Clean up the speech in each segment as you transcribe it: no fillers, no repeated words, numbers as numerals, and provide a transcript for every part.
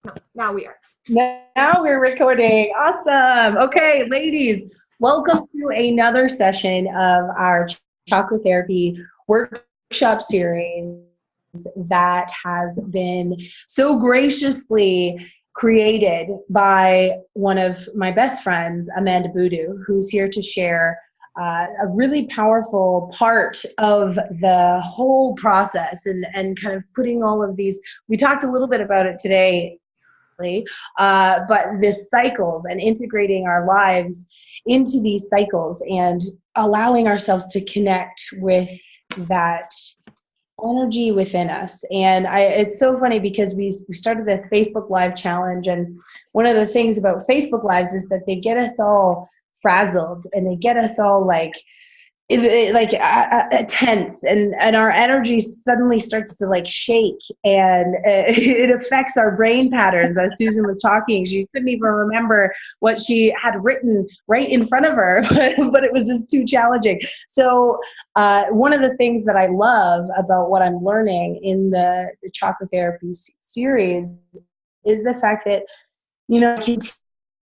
No, now we are. Now we're recording. Awesome. Okay, ladies, welcome to another session of our chakra therapy workshop series that has been so graciously created by one of my best friends, Amanda Boodoo, who's here to share a really powerful part of the whole process and kind of putting all of these, we talked a little bit about it today, but this cycles and integrating our lives into these cycles and allowing ourselves to connect with that energy within us. And it's so funny because we started this Facebook Live challenge, and one of the things about Facebook Lives is that they get us all frazzled and they get us all tense, and our energy suddenly starts to shake, and it affects our brain patterns. As Susan was talking, she couldn't even remember what she had written right in front of her, but it was just too challenging. So one of the things that I love about what I'm learning in the chakra therapy series is the fact that, I can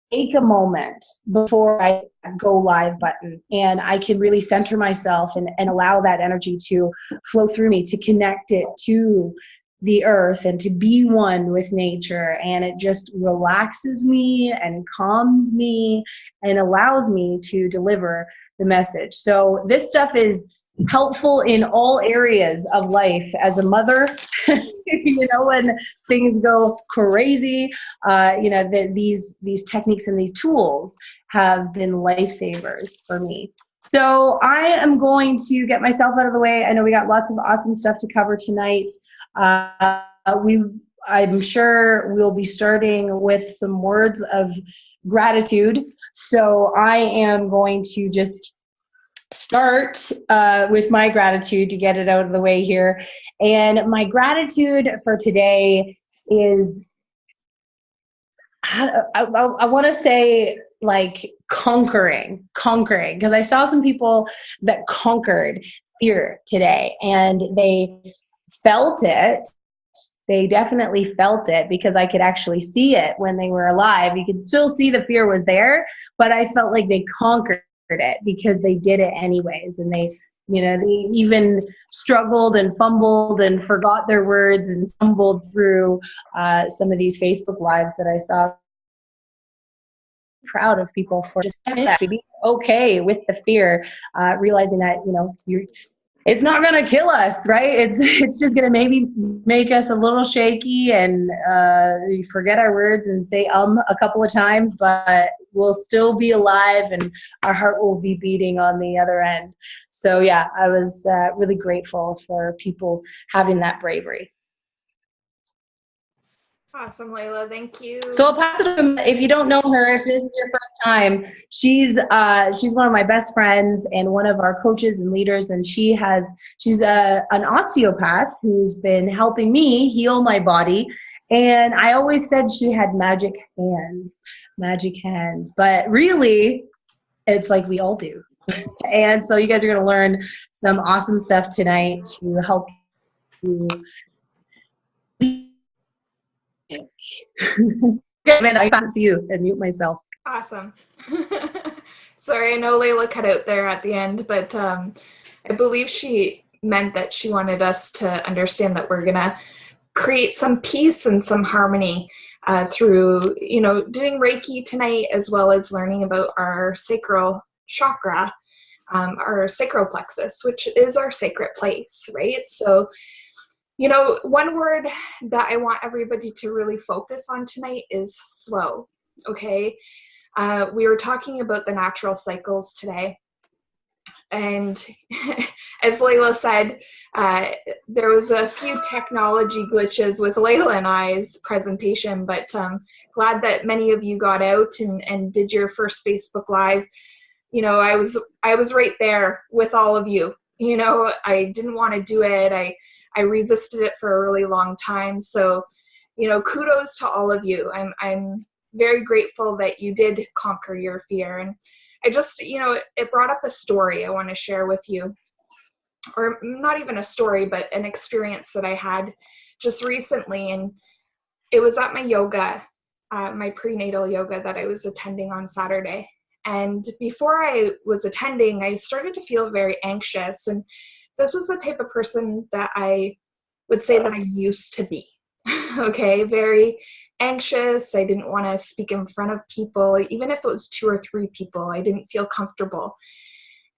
take a moment before I go live button, and I can really center myself and allow that energy to flow through me, to connect it to the earth and to be one with nature. And it just relaxes me and calms me and allows me to deliver the message. So this stuff is helpful in all areas of life. As a mother, when things go crazy, these techniques and these tools have been lifesavers for me. So I am going to get myself out of the way. I know we got lots of awesome stuff to cover tonight. I'm sure we'll be starting with some words of gratitude. So I am going to just start with my gratitude to get it out of the way here. And my gratitude for today is, I want to say conquering, because I saw some people that conquered fear today, and they felt it. They definitely felt it, because I could actually see it when they were alive. You could still see the fear was there, but I felt like they conquered it because they did it anyways. And they even struggled and fumbled and forgot their words and stumbled through some of these Facebook Lives that I saw. Proud of people for just being okay with the fear, realizing that it's not going to kill us, right? It's just going to maybe make us a little shaky and forget our words and say a couple of times, but we'll still be alive and our heart will be beating on the other end. So yeah, I was really grateful for people having that bravery. Awesome, Layla. Thank you. So I'll pass it to, if you don't know her, if this is your first time, she's one of my best friends and one of our coaches and leaders, and she's an osteopath who's been helping me heal my body. And I always said she had magic hands, but really, it's like we all do. And so you guys are going to learn some awesome stuff tonight to help you. Okay, Amanda, I pass it to you and mute myself. Awesome. Sorry, I know Layla cut out there at the end, but I believe she meant that she wanted us to understand that we're going to create some peace and some harmony through, doing Reiki tonight, as well as learning about our sacral chakra, our sacral plexus, which is our sacred place, right? So, one word that I want everybody to really focus on tonight is flow, okay? We were talking about the natural cycles today. And as Layla said, there was a few technology glitches with Layla and I's presentation, but glad that many of you got out and did your first Facebook Live. I was right there with all of you. I didn't want to do it. I resisted it for a really long time. So, kudos to all of you. I'm very grateful that you did conquer your fear. And I just, it brought up a story I want to share with you, or not even a story, but an experience that I had just recently. And it was at my yoga, my prenatal yoga that I was attending on Saturday. And before I was attending, I started to feel very anxious. And this was the type of person that I would say that I used to be. Okay, very anxious. I didn't want to speak in front of people. Even if it was 2 or 3 people, I didn't feel comfortable.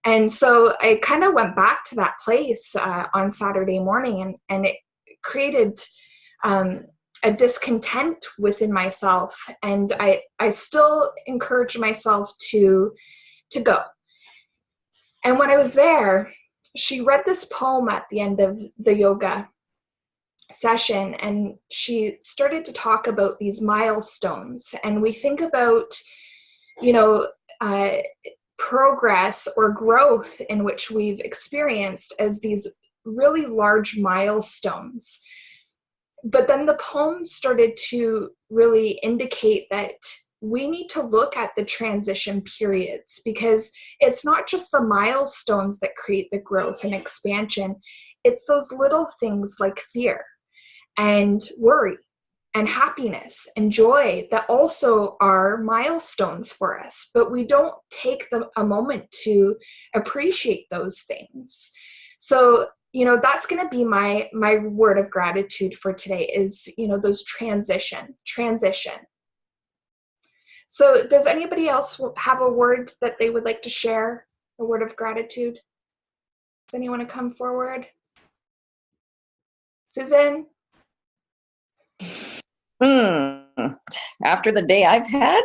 And so I kind of went back to that place on Saturday morning, and it created a discontent within myself. And I still encourage myself to go. And when I was there, she read this poem at the end of the yoga session, and she started to talk about these milestones. And we think about, progress or growth in which we've experienced as these really large milestones. But then the poem started to really indicate that we need to look at the transition periods, because it's not just the milestones that create the growth and expansion. It's those little things like fear and worry and happiness and joy that also are milestones for us, but we don't take a moment to appreciate those things. So, that's going to be my word of gratitude for today is, those transition. So does anybody else have a word that they would like to share, a word of gratitude? Does anyone want to come forward? Susan? After the day I've had,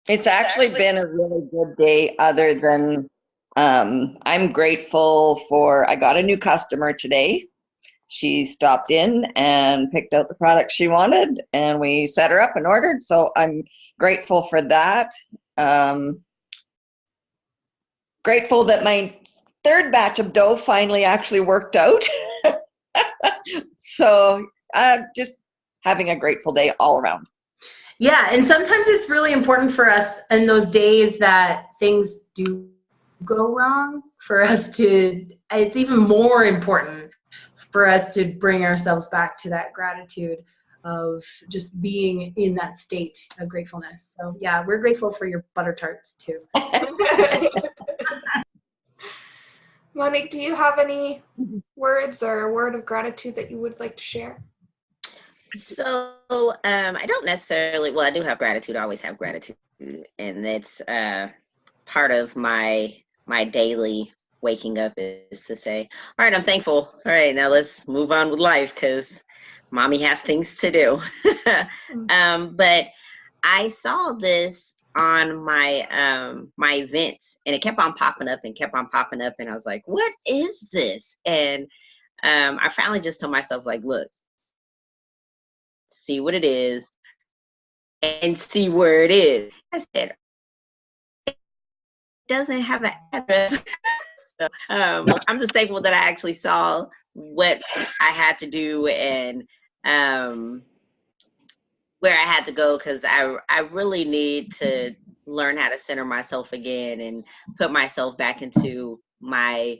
it's actually been a really good day, other than I'm grateful for, I got a new customer today. She stopped in and picked out the product she wanted, and we set her up and ordered. So I'm grateful for that. Grateful that my 3rd batch of dough finally actually worked out. So just having a grateful day all around. Yeah, and sometimes it's really important for us in those days that things do go wrong, for us to, it's even more important for us to bring ourselves back to that gratitude of just being in that state of gratefulness. So yeah, we're grateful for your butter tarts too. Monique, do you have any words or a word of gratitude that you would like to share? So I don't necessarily, well, I do have gratitude. I always have gratitude. And that's part of my daily waking up is to say, all right, I'm thankful. All right, now let's move on with life because mommy has things to do. But I saw this on my my events, and it kept on popping up and kept on popping up. And I was like, what is this? And I finally just told myself, like, look, see what it is and see where it is. I said, it doesn't have an address. So, I'm just thankful that I actually saw what I had to do and where I had to go, because I really need to learn how to center myself again and put myself back into my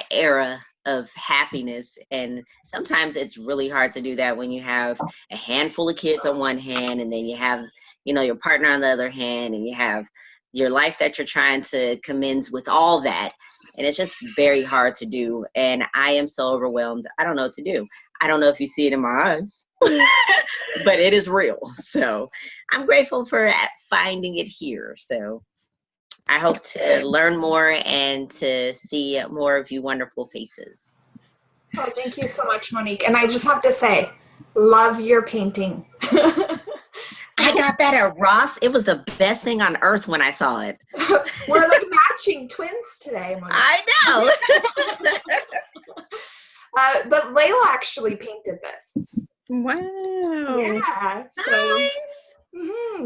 era of happiness. And sometimes it's really hard to do that when you have a handful of kids on one hand, and then you have, your partner on the other hand, and you have your life that you're trying to commence with all that. And it's just very hard to do. And I am so overwhelmed. I don't know what to do. I don't know if you see it in my eyes, but it is real. So I'm grateful for finding it here. So I hope to learn more and to see more of you wonderful faces. Oh, thank you so much, Monique. And I just have to say, love your painting. I got that at Ross. It was the best thing on earth when I saw it. We're like matching twins today, Monique. I know. But Layla actually painted this. Wow. Yeah. So, nice.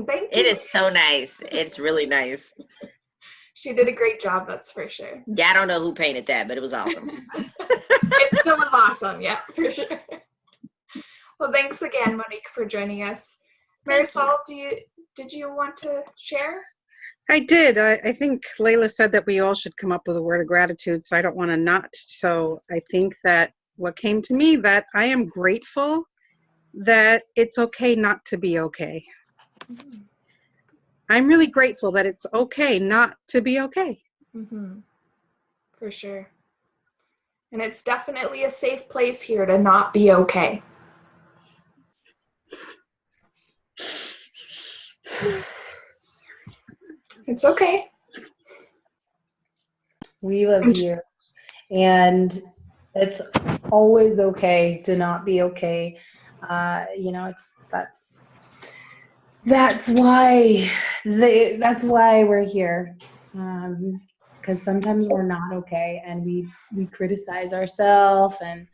Thank you. It is so nice. It's really nice. She did a great job, that's for sure. Yeah, I don't know who painted that, but it was awesome. It still is awesome, yeah, for sure. Well, thanks again, Monique, for joining us. Marisol, did you want to share? I did. I think Layla said that we all should come up with a word of gratitude, so I don't want to not. So I think that what came to me, that I am grateful that it's okay not to be okay. I'm really grateful that it's okay not to be okay. Mm-hmm. For sure. And it's definitely a safe place here to not be okay. It's okay. We love you. And it's always okay to not be okay. That's why we're here. Because sometimes we're not okay, and we criticize ourselves and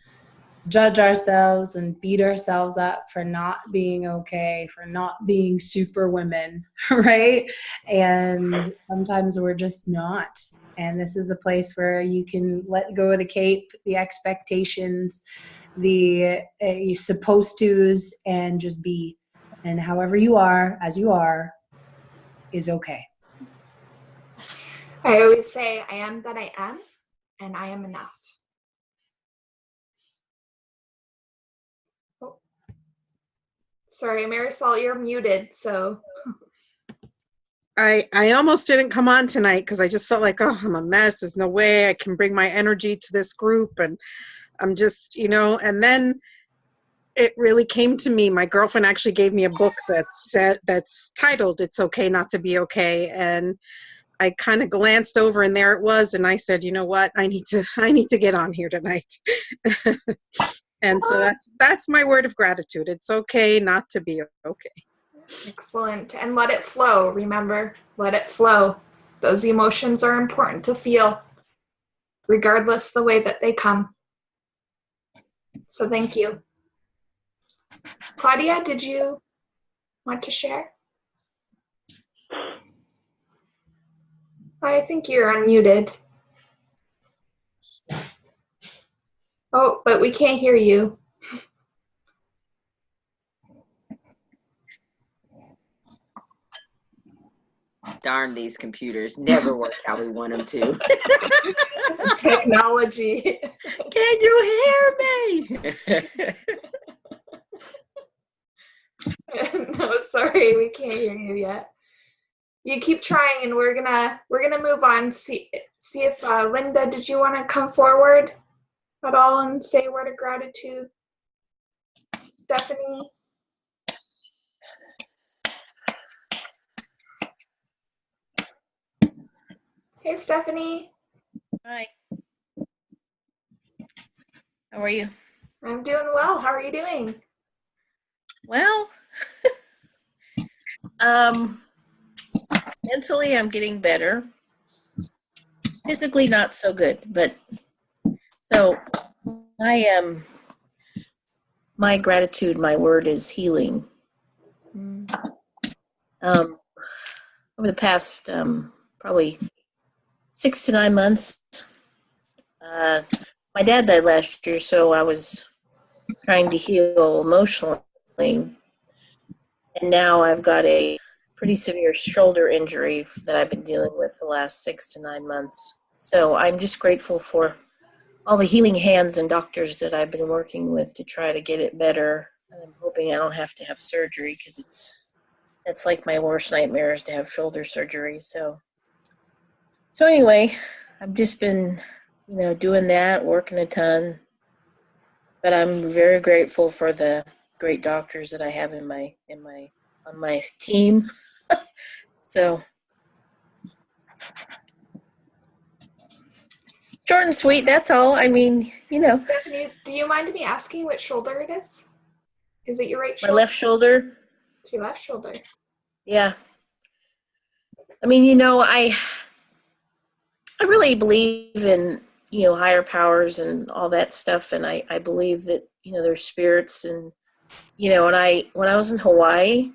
judge ourselves and beat ourselves up for not being okay, for not being super women, right? And sometimes we're just not. And this is a place where you can let go of the cape, the expectations, the you're supposed to's, and just be. And however you are, as you are, is okay. I always say, I am that I am, and I am enough. Oh. Sorry, Marisol, you're muted, so. I almost didn't come on tonight because I just felt like, oh, I'm a mess. There's no way I can bring my energy to this group. And I'm just, and then it really came to me. My girlfriend actually gave me a book that's titled "It's Okay Not to Be Okay," and I kind of glanced over, and there it was, and I said, you know what, I need to get on here tonight. And so that's my word of gratitude. It's okay not to be okay. Excellent. And let it flow. Remember, let it flow. Those emotions are important to feel, regardless the way that they come. So thank you. Claudia, did you want to share? I think you're unmuted. Oh, but we can't hear you. Darn, these computers never work how we want them to. Technology. Can you hear me? No, sorry, we can't hear you yet. You keep trying, and we're gonna move on. See if Linda, did you want to come forward at all and say a word of gratitude? Stephanie. Hey, Stephanie. Hi. How are you? I'm doing well. How are you doing? Well, mentally I'm getting better. Physically not so good, but so my gratitude, my word is healing. Over the past probably 6 to 9 months, my dad died last year, so I was trying to heal emotionally. And now I've got a pretty severe shoulder injury that I've been dealing with the last 6 to 9 months. So I'm just grateful for all the healing hands and doctors that I've been working with to try to get it better. And I'm hoping I don't have to have surgery because it's like my worst nightmare is to have shoulder surgery. So anyway, I've just been, doing that, working a ton. But I'm very grateful for the great doctors that I have on my team. So short and sweet, that's all. I mean, Stephanie, do you mind me asking what shoulder it is? Is it your right shoulder? My left shoulder. It's your left shoulder. Yeah. I mean, I really believe in, higher powers and all that stuff. And I believe that, there's spirits and, when I was in Hawaii,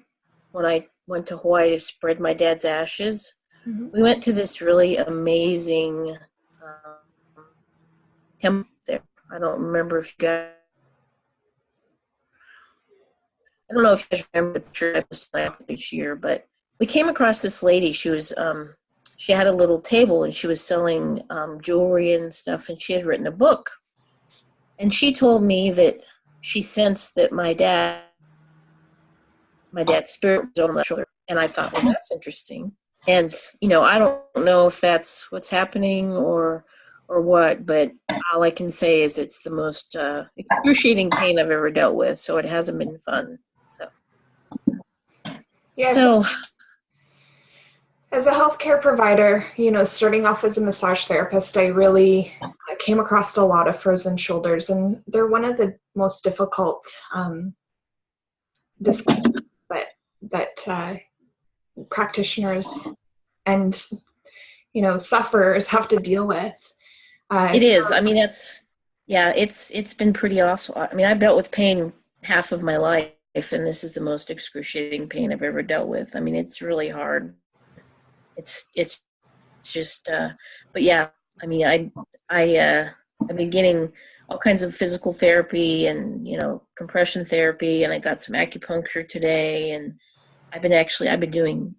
when I went to Hawaii to spread my dad's ashes, we went to this really amazing temple there. I don't remember if you guys, I don't know if you guys remember the trip each year, but we came across this lady. She was she had a little table and she was selling jewelry and stuff, and she had written a book. And she told me that she sensed that my dad's spirit was on my shoulder. And I thought, well, that's interesting. And, you know, I don't know if that's what's happening or what, but all I can say is it's the most excruciating pain I've ever dealt with. So it hasn't been fun. Yes. So as a healthcare provider, you know, starting off as a massage therapist, I really came across a lot of frozen shoulders, and they're one of the most difficult discomforts that practitioners and, you know, sufferers have to deal with. it is. I mean, it's been pretty awesome. I mean, I've dealt with pain half of my life, and this is the most excruciating pain I've ever dealt with. I mean, it's really hard. It's just, but yeah, I mean, I've been getting all kinds of physical therapy and, you know, compression therapy, and I got some acupuncture today, and I've been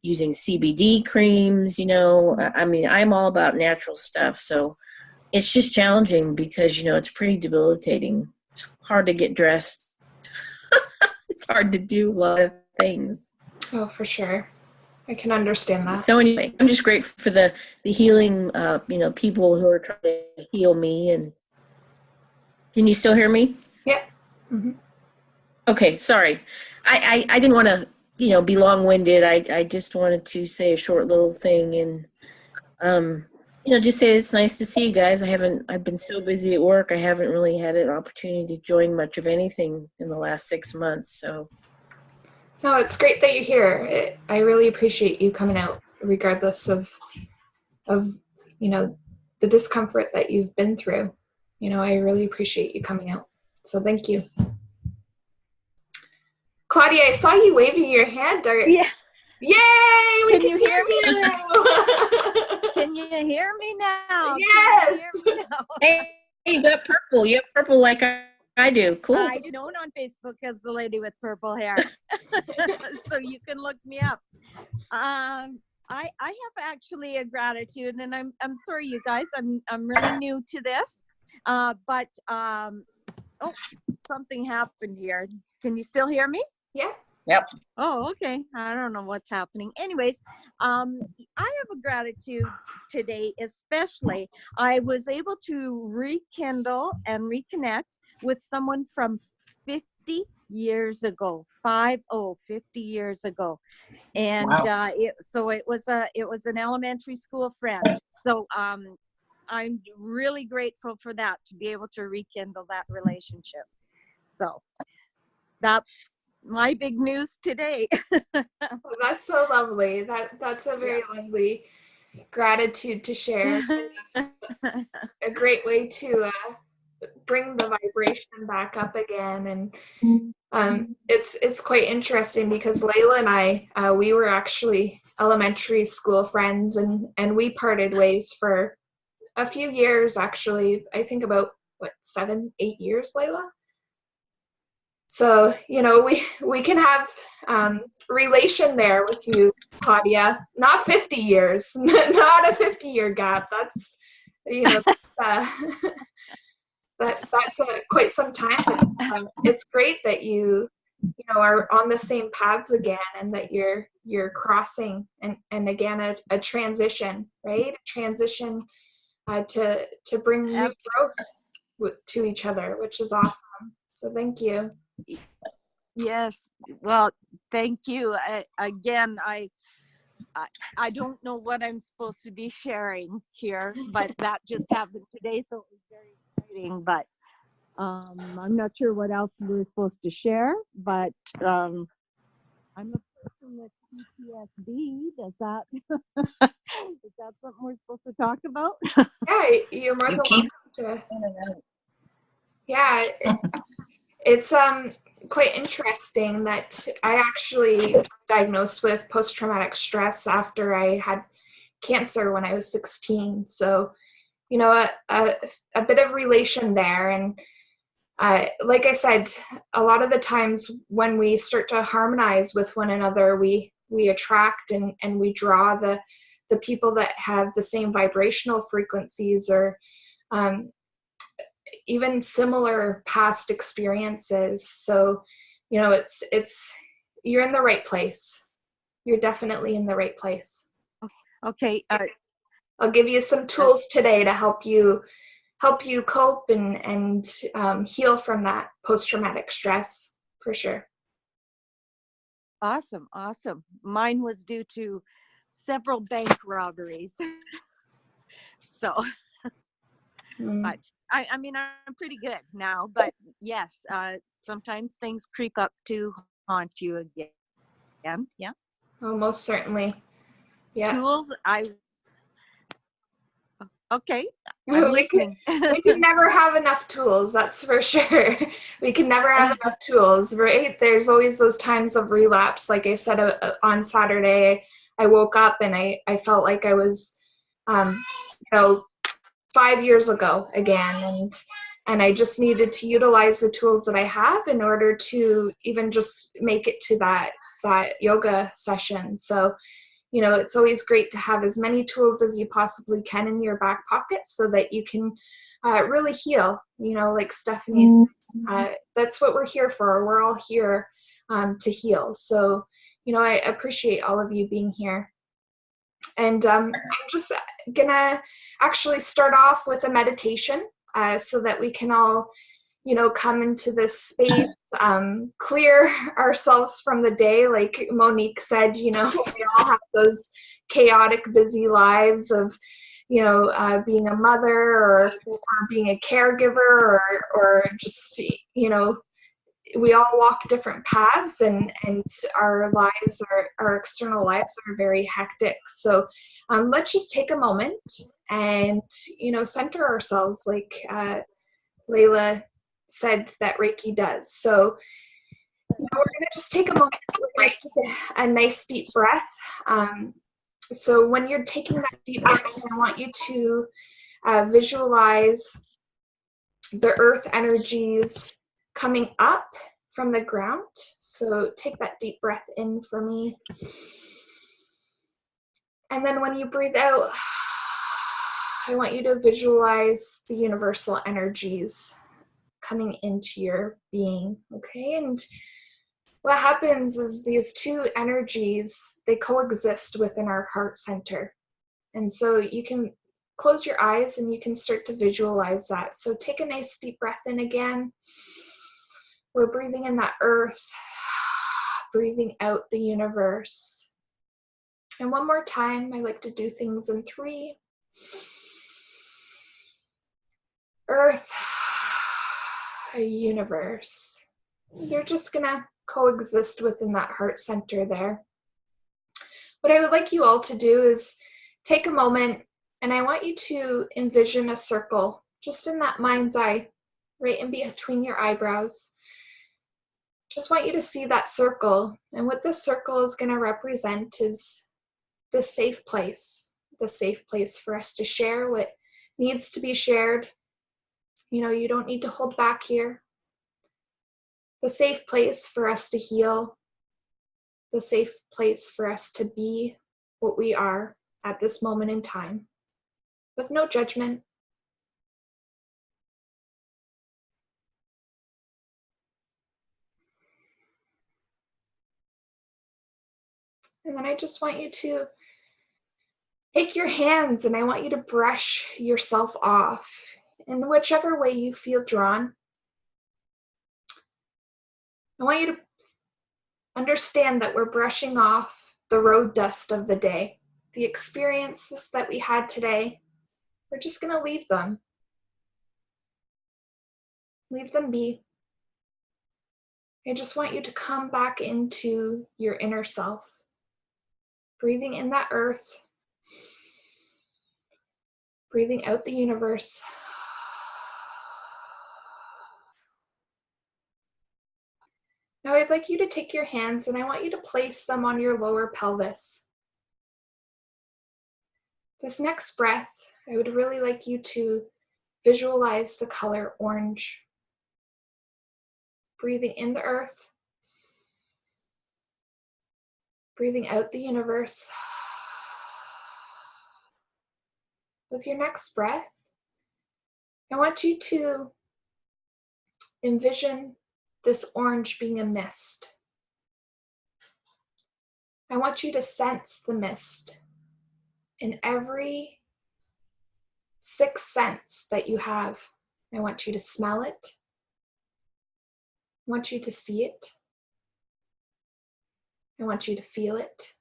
using CBD creams, you know. I mean, I'm all about natural stuff, so it's just challenging because, you know, it's pretty debilitating. It's hard to get dressed. It's hard to do a lot of things. Oh, for sure. I can understand that. So anyway, I'm just grateful for the healing, you know, people who are trying to heal me. And can you still hear me? Yeah. Mm-hmm. Okay, sorry. I didn't want to, you know, be long-winded. I just wanted to say a short little thing and, you know, just say it's nice to see you guys. I've been so busy at work. I haven't really had an opportunity to join much of anything in the last 6 months. So. No, it's great that you're here. I really appreciate you coming out, regardless of you know, the discomfort that you've been through. You know, I really appreciate you coming out. So thank you. Claudia, I saw you waving your hand. Yeah. Yay! We Can you hear me? you. Can you hear me now? Yes. Can you hear me now? Hey, you got purple. You have purple like I do. Cool. I do known on Facebook as the lady with purple hair. So you can look me up. I have actually a gratitude, and I'm sorry, you guys. I'm really new to this. But something happened here. Can you still hear me? Yeah. Yep. Oh, okay. I don't know what's happening. Anyways, I have a gratitude today, especially. I was able to rekindle and reconnect with someone from 50 years ago, 50 years ago. And Wow. it was an elementary school friend. So I'm really grateful for that, to be able to rekindle that relationship. So that's my big news today. Well, that's so lovely. That's a very lovely gratitude to share. It's a great way to bring the vibration back up again. And it's quite interesting because Layla and I, we were actually elementary school friends, and we parted ways for a few years, actually. I think about 7-8 years, Layla. So, you know, we can have relation there with you, Claudia. Not 50 years, not a 50-year gap. That's, you know, that's quite some time. But it's great that you know, are on the same paths again, and that you're crossing and again a transition, right? A transition to bring new growth to each other, which is awesome. So thank you. Yes. Well, thank you. Again, I don't know what I'm supposed to be sharing here, but that just happened today, so it was very exciting. But I'm not sure what else we're supposed to share. But I'm a person with PTSD. Does that is that something we're supposed to talk about? Yeah, you're more than welcome to. Yeah, it's quite interesting that I actually was diagnosed with post-traumatic stress after I had cancer when I was 16. So, you know, a bit of relation there. And like I said, a lot of the times when we start to harmonize with one another, we we attract and we draw the people that have the same vibrational frequencies, or even similar past experiences. So, you know, it's you're in the right place. You're definitely in the right place. Okay. I'll give you some tools today to help you cope and heal from that post-traumatic stress, for sure. Awesome. Mine was due to several bank robberies. So, but I mean, I'm pretty good now, but yes, sometimes things creep up to haunt you again. Yeah. Oh, most certainly. Yeah. Tools, okay, I'm listening. We can never have enough tools, that's for sure. We can never have enough tools, right? There's always those times of relapse. Like I said, on Saturday, I woke up and I felt like I was, 5 years ago again. And I just needed to utilize the tools that I have in order to even just make it to that yoga session. So, you know, it's always great to have as many tools as you possibly can in your back pocket so that you can really heal, you know, like Stephanie's, that's what we're here for. We're all here to heal. So, you know, I appreciate all of you being here. And I'm just gonna actually start off with a meditation so that we can all, you know, come into this space, clear ourselves from the day. Like Monique said, you know, we all have those chaotic, busy lives of, you know, being a mother or being a caregiver or just, you know, we all walk different paths and our lives, our external lives are very hectic. So let's just take a moment and, you know, center ourselves like Layla said that Reiki does. So, you know, we're going to just take a moment, take a nice deep breath. So when you're taking that deep breath, I want you to visualize the earth energies coming up from the ground. So take that deep breath in for me. And then when you breathe out, I want you to visualize the universal energies coming into your being, okay? And what happens is these two energies, they coexist within our heart center. And so you can close your eyes and you can start to visualize that. So take a nice deep breath in again. We're breathing in that earth, breathing out the universe. And one more time, I like to do things in 3. Earth, a universe. You're just gonna coexist within that heart center there. What I would like you all to do is take a moment and I want you to envision a circle just in that mind's eye, right in between your eyebrows. Just want you to see that circle. And what this circle is going to represent is the safe place for us to share what needs to be shared. You know, you don't need to hold back here. The safe place for us to heal. The safe place for us to be what we are at this moment in time, with no judgment. And then I just want you to take your hands and I want you to brush yourself off in whichever way you feel drawn. I want you to understand that we're brushing off the road dust of the day. The experiences that we had today, we're just going to leave them. Leave them be. I just want you to come back into your inner self. Breathing in that earth. Breathing out the universe. Now I'd like you to take your hands and I want you to place them on your lower pelvis. This next breath, I would really like you to visualize the color orange. Breathing in the earth. Breathing out the universe. With your next breath, I want you to envision this orange being a mist. I want you to sense the mist in every sixth sense that you have. I want you to smell it. I want you to see it. I want you to feel it.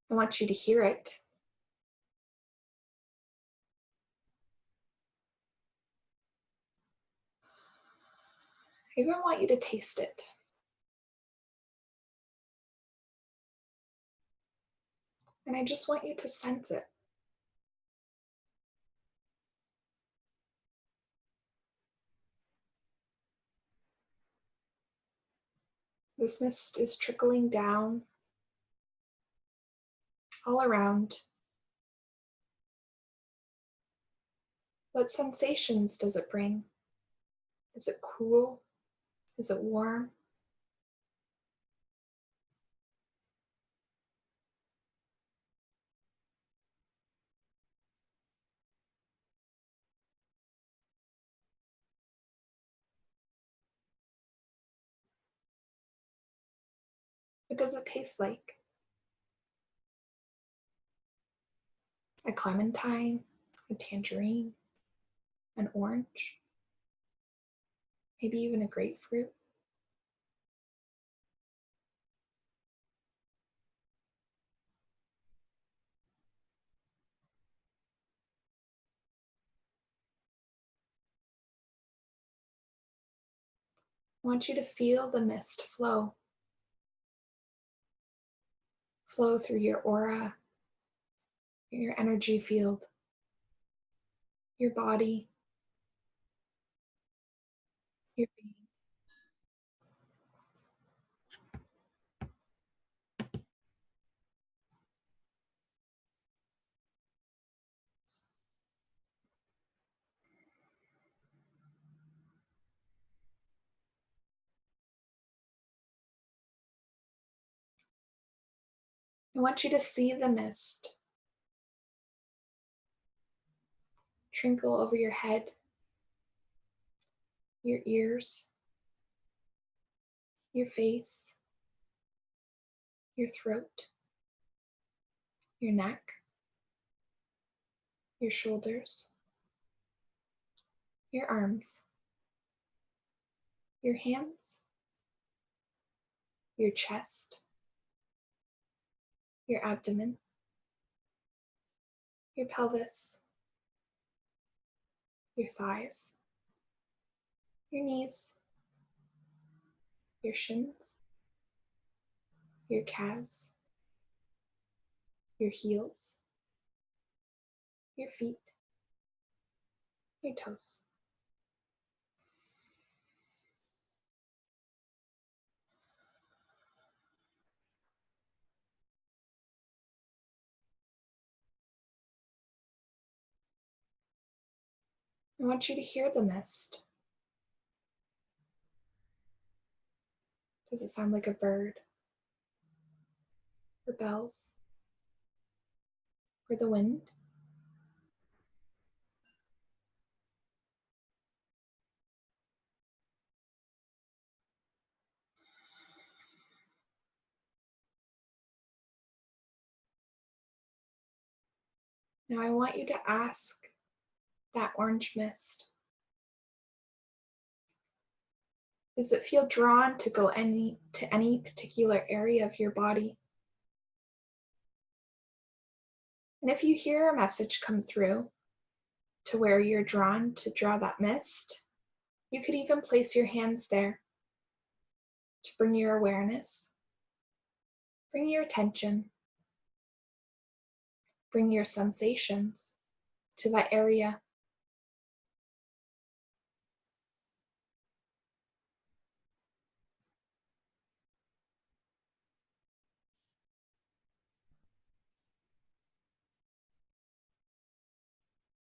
I want you to hear it. I even want you to taste it. And I just want you to sense it. This mist is trickling down all around. What sensations does it bring? Is it cool? Is it warm? What does it taste like? A clementine, a tangerine, an orange, maybe even a grapefruit. I want you to feel the mist flow. Flow through your aura, your energy field, your body, your being. I want you to see the mist trickle over your head, your ears, your face, your throat, your neck, your shoulders, your arms, your hands, your chest, your abdomen, your pelvis, your thighs, your knees, your shins, your calves, your heels, your feet, your toes. I want you to hear the mist. Does it sound like a bird? Or bells? Or the wind? Now I want you to ask that orange mist, does it feel drawn to go to any particular area of your body? And if you hear a message come through to where you're drawn to draw that mist, you could even place your hands there to bring your awareness, bring your attention, bring your sensations to that area.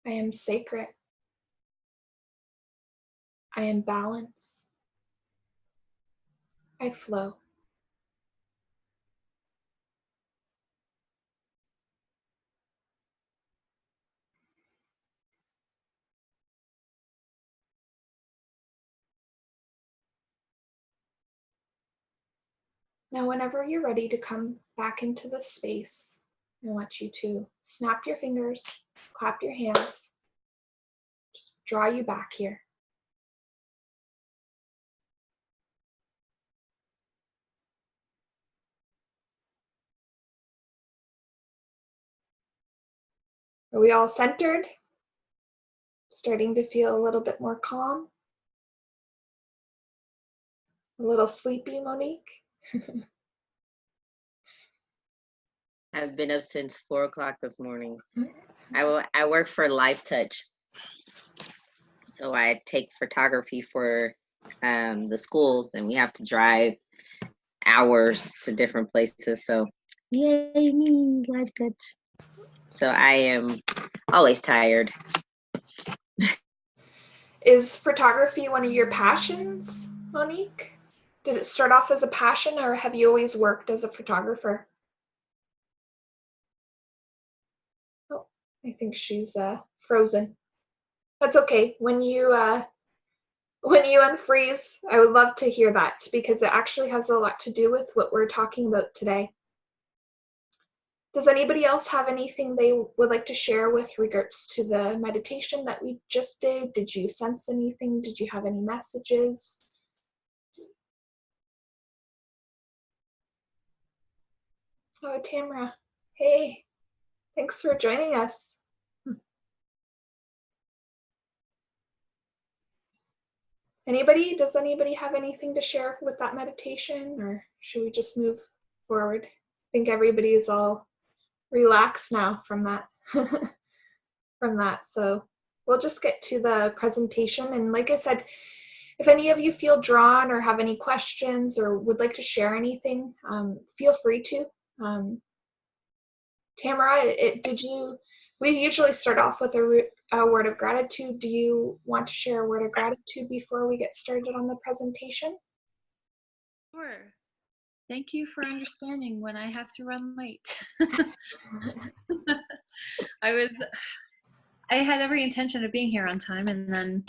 I am sacred. I am balance. I flow. Now, whenever you're ready to come back into the space, I want you to snap your fingers, clap your hands, just draw you back here. Are we all centered? Starting to feel a little bit more calm? A little sleepy, Monique? I've been up since 4 o'clock this morning. I work for Life Touch. So I take photography for the schools, and we have to drive hours to different places. So yay me, Life Touch. So I am always tired. Is photography one of your passions, Monique? Did it start off as a passion, or have you always worked as a photographer? Oh, I think she's frozen. That's okay. When you unfreeze, I would love to hear that, because it actually has a lot to do with what we're talking about today. Does anybody else have anything they would like to share with regards to the meditation that we just did? Did you sense anything? Did you have any messages? Oh, Tamara. Hey, thanks for joining us. Does anybody have anything to share with that meditation, or should we just move forward? I think everybody is all relaxed now from that. So we'll just get to the presentation. And like I said, if any of you feel drawn or have any questions or would like to share anything, feel free to. Tamara, we usually start off with a word of gratitude. Do you want to share a word of gratitude before we get started on the presentation? Sure. Thank you for understanding when I have to run late. I had every intention of being here on time, and then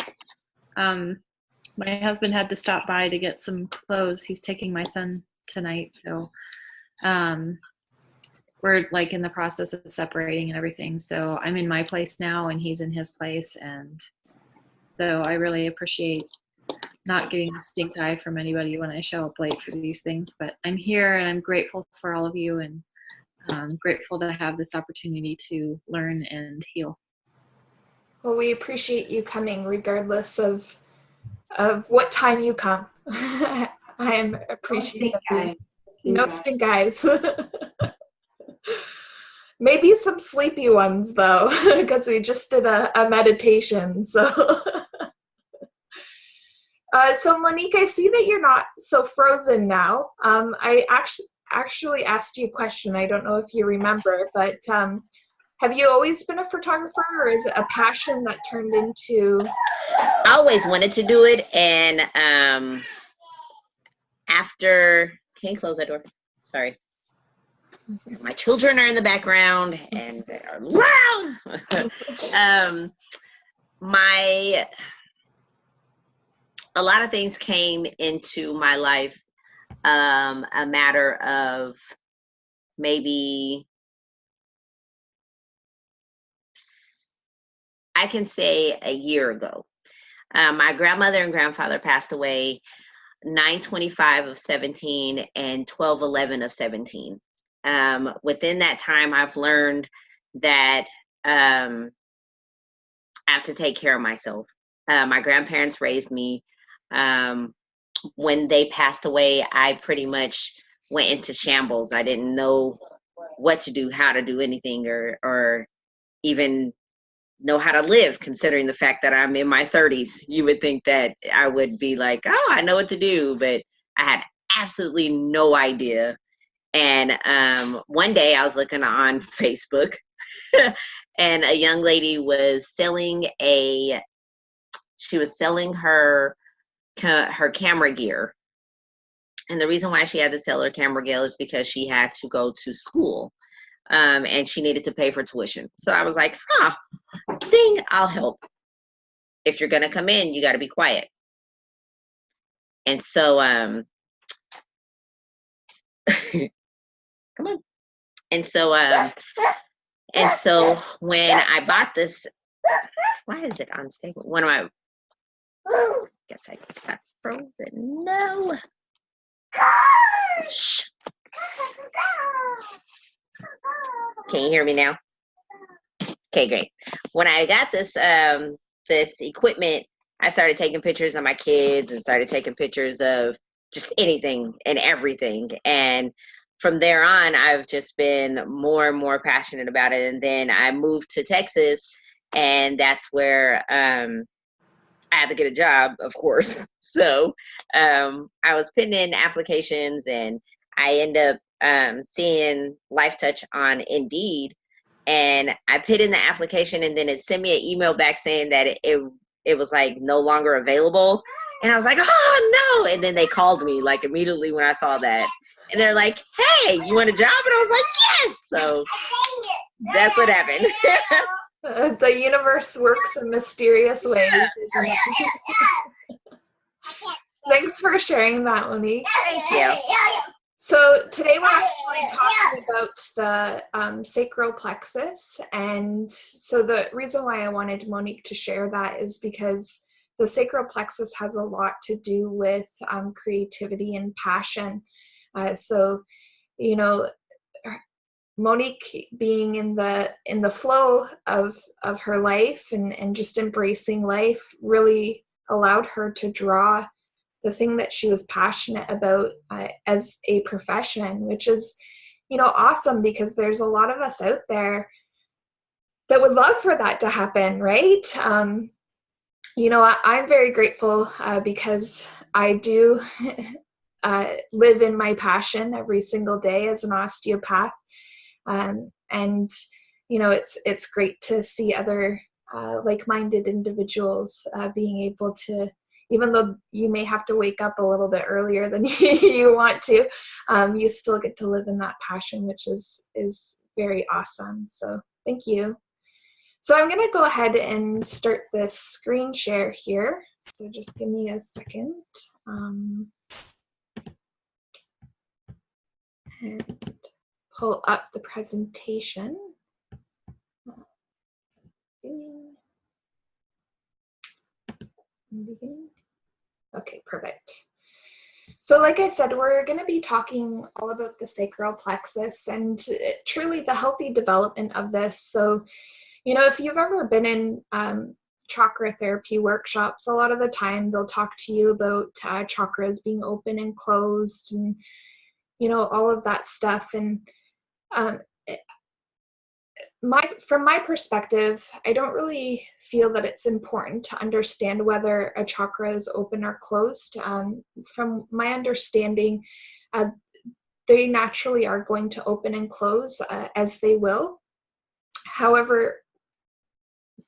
my husband had to stop by to get some clothes. He's taking my son tonight, so we're like in the process of separating and everything. So I'm in my place now, and he's in his place, and so I really appreciate not getting a stink eye from anybody when I show up late for these things. But I'm here, and I'm grateful for all of you, and I'm grateful to have this opportunity to learn and heal. Well, we appreciate you coming regardless of what time you come. I am appreciative. No stink eyes. Maybe some sleepy ones though, because we just did a meditation. So, so Monique, I see that you're not so frozen now. I actually asked you a question. I don't know if you remember, but have you always been a photographer, or is it a passion that turned into? I always wanted to do it, and after, can you close that door? Sorry. My children are in the background and they are loud. A lot of things came into my life, a matter of maybe, I can say a year ago. My grandmother and grandfather passed away 9/25 of 17 and 12/11 of 17. Within that time, I've learned that I have to take care of myself. My grandparents raised me. When they passed away, I pretty much went into shambles. I didn't know what to do, how to do anything, or even know how to live, considering the fact that I'm in my 30s. You would think that I would be like, oh, I know what to do, but I had absolutely no idea. And one day I was looking on Facebook and a young lady was selling her camera gear. And the reason why she had to sell her camera gear is because she had to go to school. And she needed to pay for tuition. So I was like, ding, I'll help. If you're going to come in, you got to be quiet. And so Come on. And so when I bought this, why is it unstable? One of my, guess I got frozen. No. Shh. Can you hear me now? Okay, great. When I got this this equipment, I started taking pictures of my kids and started taking pictures of just anything and everything. And from there on, I've just been more and more passionate about it. And then I moved to Texas, and that's where I had to get a job, of course. So I was putting in applications, and I end up seeing Life Touch on Indeed. And I put in the application, and then it sent me an email back saying that it was like no longer available. And I was like, oh no. And then they called me like immediately when I saw that. And they're like, hey, you want a job? And I was like, yes. So that's what happened. The universe works in mysterious ways. Thanks for sharing that, Monique. Thank you. So today we're actually talking about the sacral plexus. And so the reason why I wanted Monique to share that is because the sacral plexus has a lot to do with creativity and passion. So, you know, Monique being in the flow of her life and just embracing life really allowed her to draw the thing that she was passionate about as a profession, which is, you know, awesome, because there's a lot of us out there that would love for that to happen, right? You know, I'm very grateful because I do live in my passion every single day as an osteopath. And, you know, it's great to see other like-minded individuals being able to, even though you may have to wake up a little bit earlier than you want to, you still get to live in that passion, which is very awesome. So thank you. So I'm going to go ahead and start this screen share here. So just give me a second. And pull up the presentation. Beginning. Okay, perfect. So like I said, we're going to be talking all about the sacral plexus and truly the healthy development of this. So, you know, if you've ever been in chakra therapy workshops, a lot of the time they'll talk to you about chakras being open and closed and, you know, all of that stuff. And from my perspective, I don't really feel that it's important to understand whether a chakra is open or closed. From my understanding, they naturally are going to open and close as they will. However,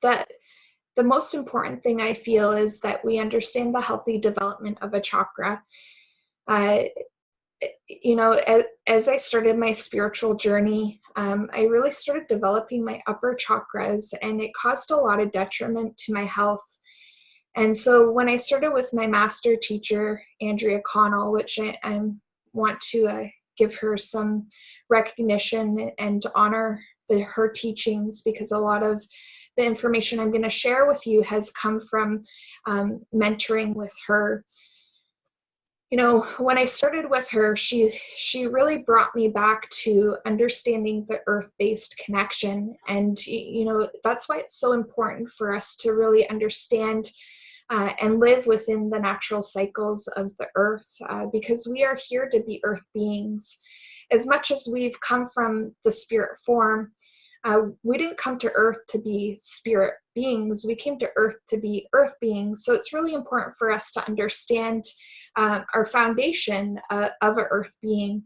the most important thing I feel is that we understand the healthy development of a chakra. You know, as I started my spiritual journey, I really started developing my upper chakras, and it caused a lot of detriment to my health. And so when I started with my master teacher, Andrea Connell, which I want to give her some recognition and honor her teachings, because a lot of the information I'm going to share with you has come from mentoring with her. You know, when I started with her, she really brought me back to understanding the earth-based connection. And, you know, that's why it's so important for us to really understand and live within the natural cycles of the earth, because we are here to be earth beings. As much as we've come from the spirit form, we didn't come to earth to be spirit beings. We came to earth to be earth beings. So it's really important for us to understand our foundation of an earth being.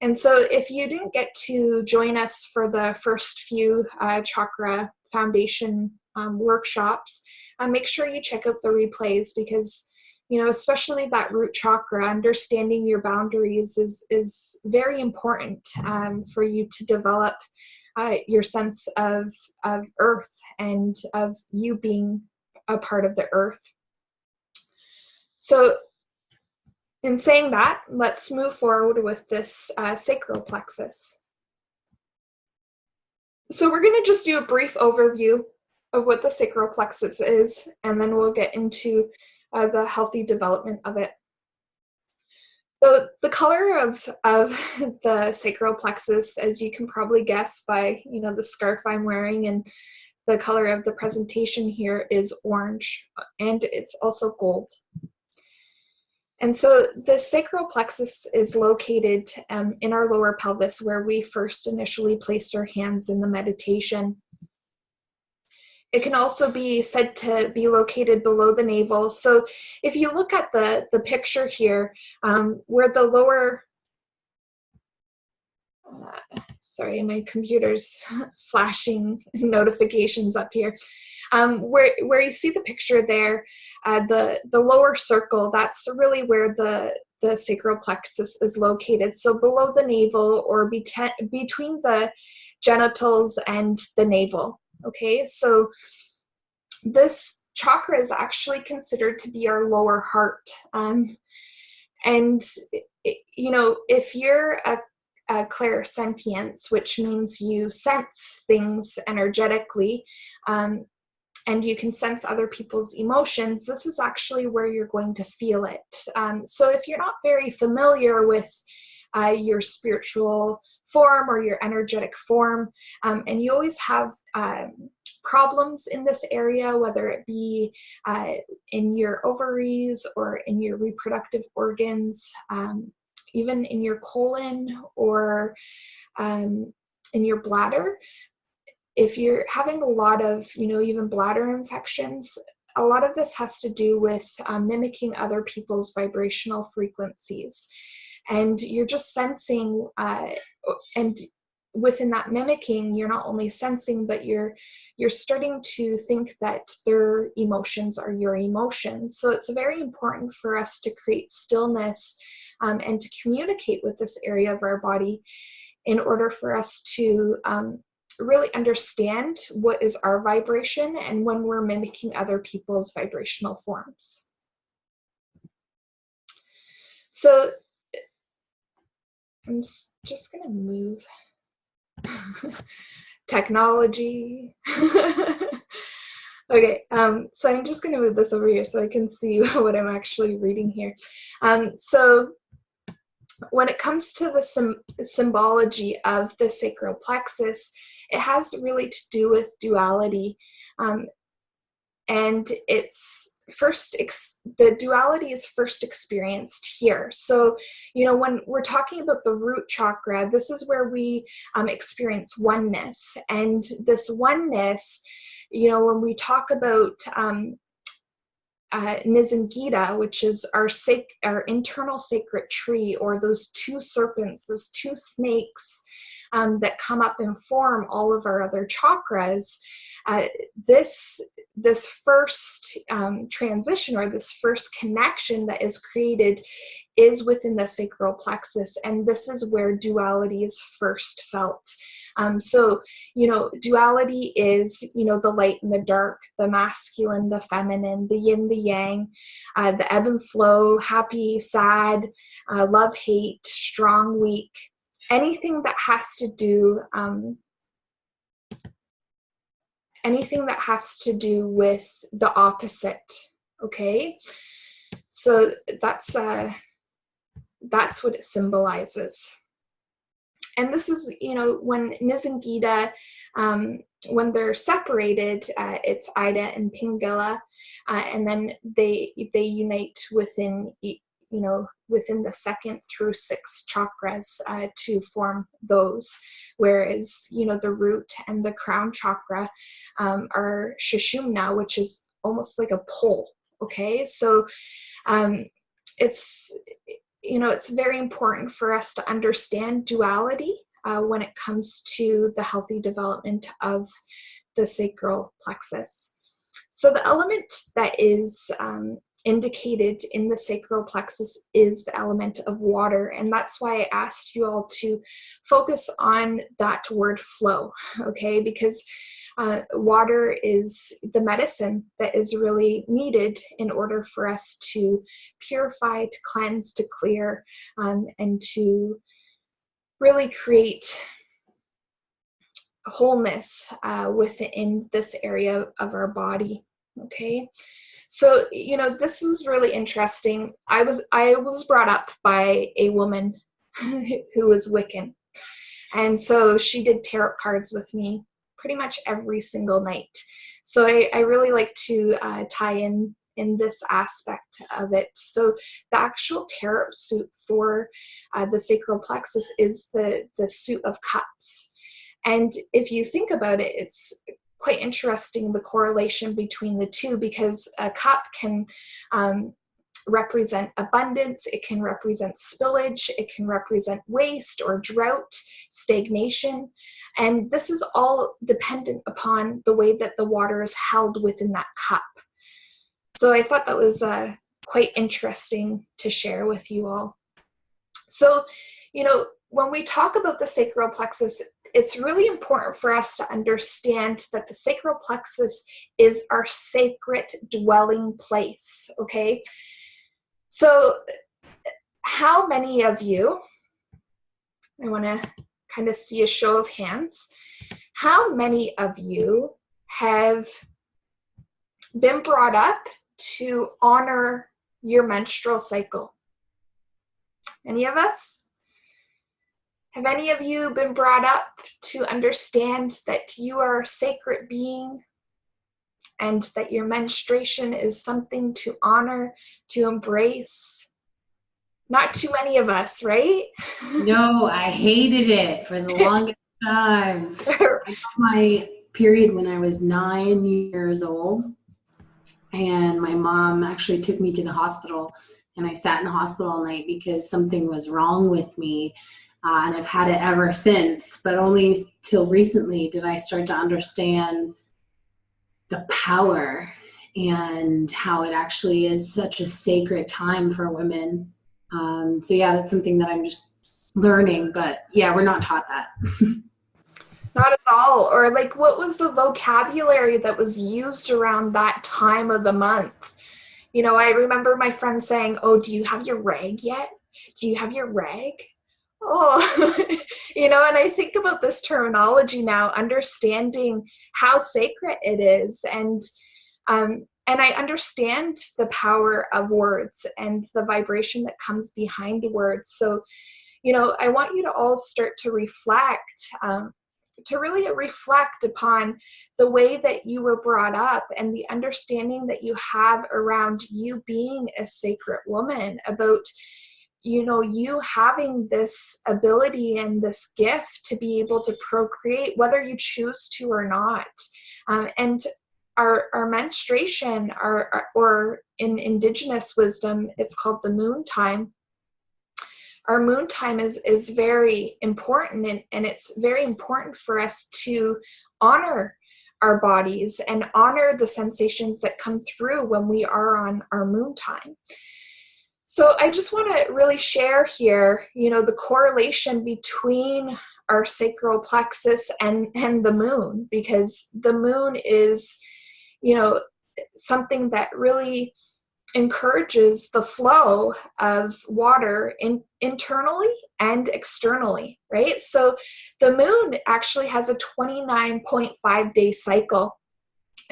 And so if you didn't get to join us for the first few chakra foundation workshops, make sure you check out the replays, because, you know, especially that root chakra, understanding your boundaries is very important for you to develop your sense of earth and of you being a part of the earth. So in saying that, let's move forward with this sacral plexus. So we're going to just do a brief overview of what the sacral plexus is, and then we'll get into the healthy development of it. So the color of the sacral plexus, as you can probably guess by, you know, the scarf I'm wearing and the color of the presentation here, is orange, and it's also gold. And so the sacral plexus is located in our lower pelvis, where we first initially placed our hands in the meditation. It can also be said to be located below the navel. So if you look at the picture here, where the lower, sorry, my computer's flashing notifications up here. Where you see the picture there, the lower circle, that's really where the sacral plexus is located. So below the navel, or between the genitals and the navel. Okay, so this chakra is actually considered to be our lower heart. And, you know, if you're a clairsentience, which means you sense things energetically, and you can sense other people's emotions, this is actually where you're going to feel it. So if you're not very familiar with your spiritual form or your energetic form, and you always have problems in this area, whether it be in your ovaries or in your reproductive organs, even in your colon or in your bladder, if you're having a lot of, you know, even bladder infections, a lot of this has to do with mimicking other people's vibrational frequencies. And you're just sensing, and within that mimicking, you're not only sensing, but you're starting to think that their emotions are your emotions. So it's very important for us to create stillness and to communicate with this area of our body in order for us to really understand what is our vibration and when we're mimicking other people's vibrational forms. So I'm just gonna move. Technology. Okay, so I'm just gonna move this over here so I can see what I'm actually reading here. So when it comes to the symbology of the sacral plexus, it has really to do with duality, and it's the duality is first experienced here. So, you know, when we're talking about the root chakra, this is where we experience oneness, and this oneness, you know, when we talk about Nizamgita, which is our internal sacred tree, or those two serpents, those two snakes that come up and form all of our other chakras, this first transition, or this first connection that is created, is within the sacral plexus, and this is where duality is first felt. So, you know, duality is, you know, the light and the dark, the masculine, the feminine, the yin, the yang, the ebb and flow, happy, sad, love, hate, strong, weak, anything that has to do with the opposite. Okay, so that's what it symbolizes. And this is, you know, when Nizamgita, when they're separated, it's Ida and Pingala, and then they unite within, you know, within the 2nd through 6th chakras to form those. Whereas, you know, the root and the crown chakra are Sushumna, which is almost like a pole. Okay, so it's, you know, it's very important for us to understand duality when it comes to the healthy development of the sacral plexus. So the element that is indicated in the sacral plexus is the element of water, and that's why I asked you all to focus on that word flow, okay? Because Water is the medicine that is really needed in order for us to purify, to cleanse, to clear, and to really create wholeness within this area of our body. Okay, so this is really interesting. I was brought up by a woman who was Wiccan, and so she did tarot cards with me pretty much every single night. So I really like to tie in this aspect of it. So the actual tarot suit for the sacral plexus is the suit of cups. And if you think about it, it's quite interesting, the correlation between the two, because a cup can represent abundance, it can represent spillage, it can represent waste or drought, stagnation, and this is all dependent upon the way that the water is held within that cup. So I thought that was quite interesting to share with you all. So, when we talk about the sacral plexus, it's really important for us to understand that the sacral plexus is our sacred dwelling place, okay? So how many of you, I want to kind of see a show of hands, how many of you have been brought up to honor your menstrual cycle? Any of us? Have any of you been brought up to understand that you are a sacred being and that your menstruation is something to honor, to embrace? Not too many of us, right? No, I hated it for the longest time. I got my period when I was 9 years old, and my mom actually took me to the hospital, and I sat in the hospital all night because something was wrong with me. And I've had it ever since, but only till recently did I start to understand the power and how it actually is such a sacred time for women. So yeah, that's something that I'm just learning, but yeah, we're not taught that. Not at all. Or like, what was the vocabulary that was used around that time of the month? I remember my friend saying, "Oh, do you have your rag yet? Do you have your rag?" Oh, and I think about this terminology now, understanding how sacred it is, and I understand the power of words and the vibration that comes behind words. So, I want you to all start to reflect, to really reflect upon the way that you were brought up and the understanding that you have around you being a sacred woman, about you having this ability and this gift to be able to procreate, whether you choose to or not. And our menstruation, or in indigenous wisdom, it's called the moon time. Our moon time is very important, and it's very important for us to honor our bodies and honor the sensations that come through when we are on our moon time. So I just want to really share here, the correlation between our sacral plexus and the moon, because the moon is, something that really encourages the flow of water internally and externally, right? So the moon actually has a 29.5 day cycle.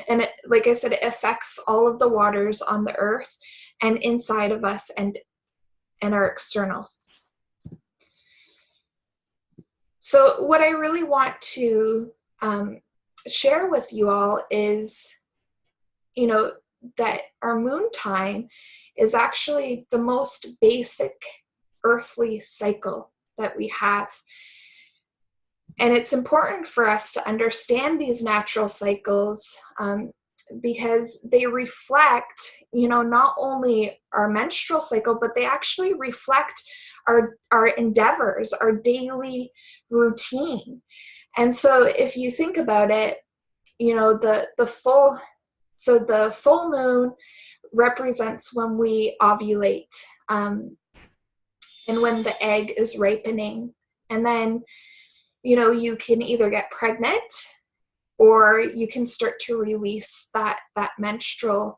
And like I said, it affects all of the waters on the earth and inside of us and our externals. So what I really want to share with you all is, that our moon time is actually the most basic earthly cycle that we have. And it's important for us to understand these natural cycles, because they reflect, not only our menstrual cycle, but they actually reflect our endeavors, our daily routine. And so if you think about it, the full moon represents when we ovulate, and when the egg is ripening. And then, you can either get pregnant or you can start to release that menstrual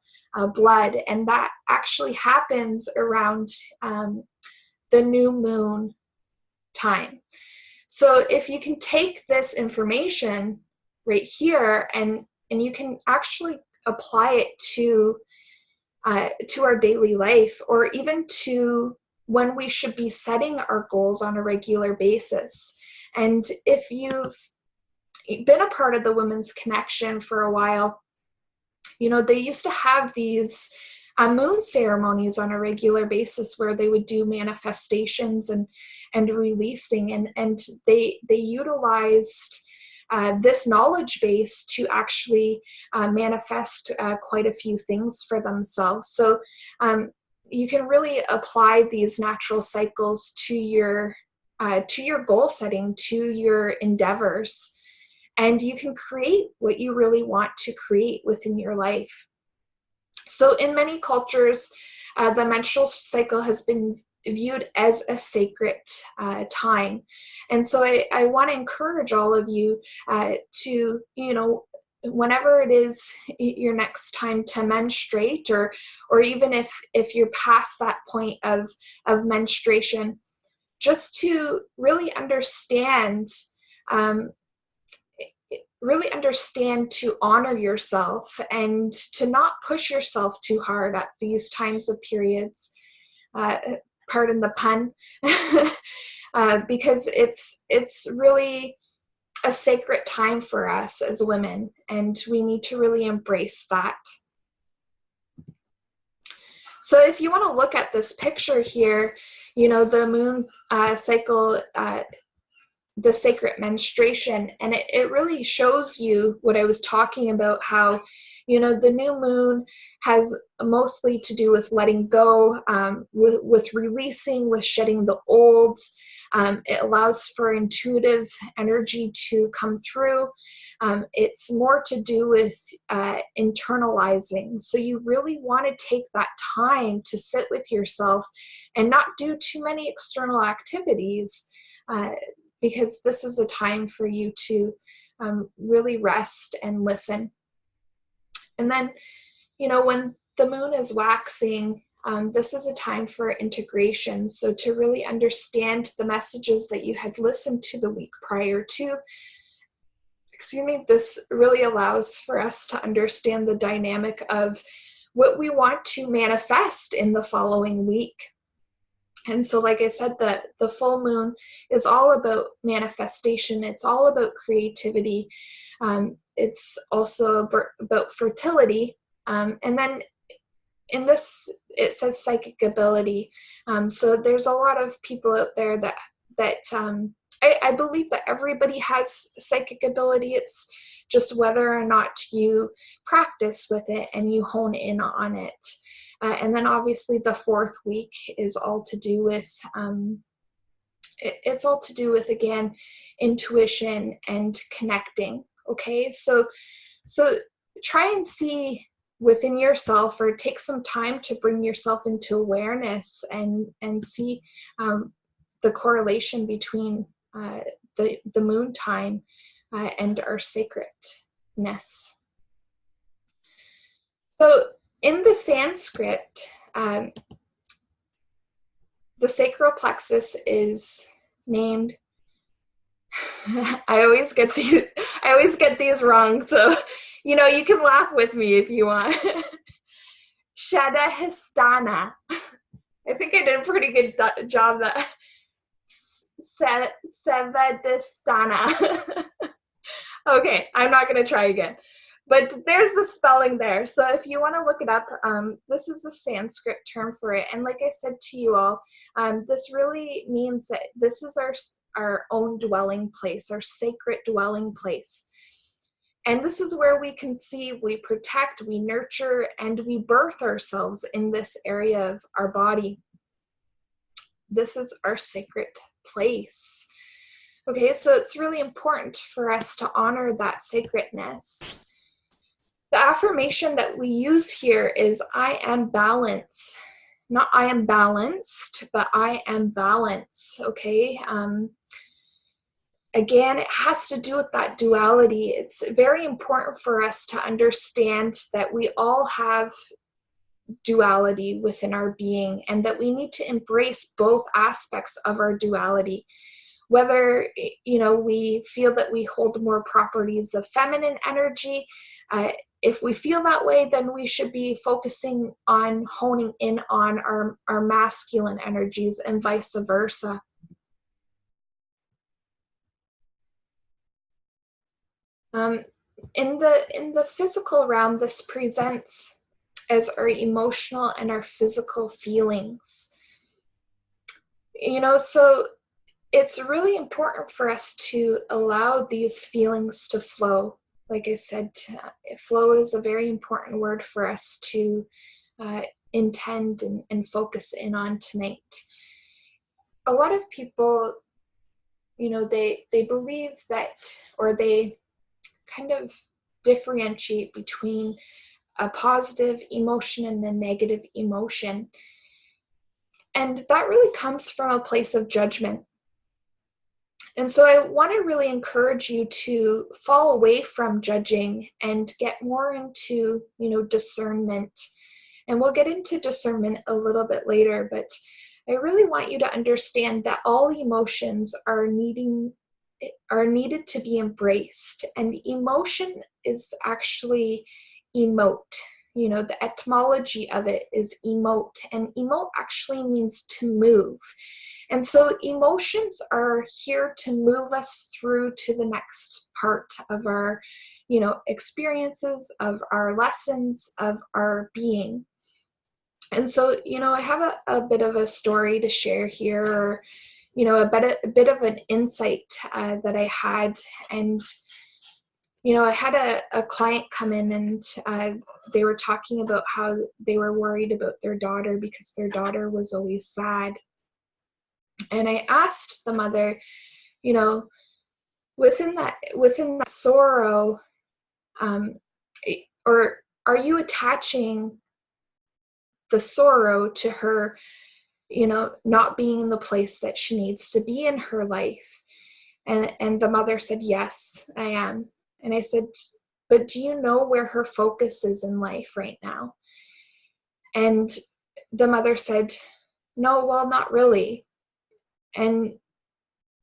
blood. And that actually happens around the new moon time. So if you can take this information right here and you can actually apply it to our daily life, or even to when we should be setting our goals on a regular basis. And if you've been a part of the Women's Connection for a while, you know, they used to have these moon ceremonies on a regular basis where they would do manifestations and releasing, and they utilized this knowledge base to actually manifest quite a few things for themselves. So you can really apply these natural cycles to your goal setting, to your endeavors, and you can create what you really want to create within your life. So in many cultures, the menstrual cycle has been viewed as a sacred time. And so I want to encourage all of you to, you know, whenever it is your next time to menstruate, or even if you're past that point of menstruation, just to really understand to honor yourself and to not push yourself too hard at these times of periods. Pardon the pun, because it's really a sacred time for us as women, and we need to really embrace that. So if you want to look at this picture here, you know, the moon cycle, the sacred menstruation, and it really shows you what I was talking about, how, you know, the new moon has mostly to do with letting go, with releasing, with shedding the old. It allows for intuitive energy to come through. It's more to do with internalizing. So you really want to take that time to sit with yourself and not do too many external activities, because this is a time for you to really rest and listen. And then, you know, when the moon is waxing, this is a time for integration. So to really understand the messages that you had listened to the week prior to, this really allows for us to understand the dynamic of what we want to manifest in the following week. And so, like I said, the full moon is all about manifestation. It's all about creativity. It's also about fertility. And then in this, it says psychic ability. So there's a lot of people out there that I believe that everybody has psychic ability. It's just whether or not you practice with it and you hone in on it. And then obviously the fourth week is all to do with, it's all to do with, again, intuition and connecting. Okay, so try and see within yourself, or take some time to bring yourself into awareness and see the correlation between the moon time and our sacredness. So in the Sanskrit, the sacral plexus is named, I always get these wrong, so you know, you can laugh with me if you want. Shadahistana. I think I did a pretty good job. That Savadhisthana. Okay, I'm not going to try again. But there's the spelling there. So if you want to look it up, this is a Sanskrit term for it. And like I said to you all, this really means that this is our own dwelling place, our sacred dwelling place. And this is where we conceive, we protect, we nurture, and we birth ourselves in this area of our body. This is our sacred place. Okay, so it's really important for us to honor that sacredness. The affirmation that we use here is I am balance. Not I am balanced, but I am balance, okay? again, it has to do with that duality. It's very important for us to understand that we all have duality within our being, and that we need to embrace both aspects of our duality. Whether, we feel that we hold more properties of feminine energy, if we feel that way, then we should be focusing on honing in on our masculine energies, and vice versa. In the physical realm, this presents as our emotional and our physical feelings. So it's really important for us to allow these feelings to flow. Like I said, flow is a very important word for us to intend and focus in on tonight. A lot of people, they believe that, or they kind of differentiate between a positive emotion and a negative emotion. And that really comes from a place of judgment. And so I want to really encourage you to fall away from judging and get more into, discernment. And we'll get into discernment a little bit later, but I really want you to understand that all emotions are needed to be embraced. And emotion is actually emote. The etymology of it is emote, and emote actually means to move. And so emotions are here to move us through to the next part of our, experiences, of our lessons, of our being. And so, I have a bit of a story to share here, or, a bit of an insight that I had. And, I had a client come in, and they were talking about how they were worried about their daughter because their daughter was always sad. And I asked the mother, within that sorrow, or are you attaching the sorrow to her, not being in the place that she needs to be in her life? And the mother said, yes, I am. And I said, but do you know where her focus is in life right now? And the mother said, no, well, not really. And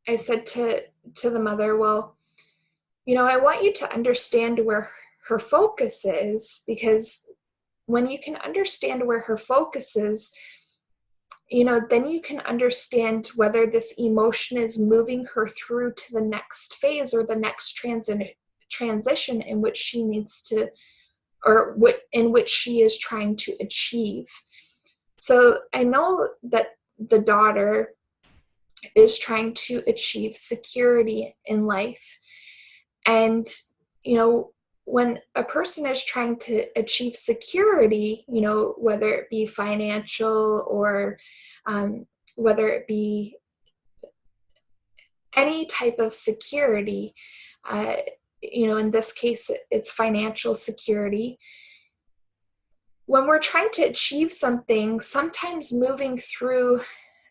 I said to the mother, well, I want you to understand where her focus is, because when you can understand where her focus is, then you can understand whether this emotion is moving her through to the next phase or the next transition in which she needs to, or in which she is trying to achieve. So I know that the daughter is trying to achieve security in life. And, when a person is trying to achieve security, whether it be financial or whether it be any type of security, in this case, it's financial security. When we're trying to achieve something, sometimes moving through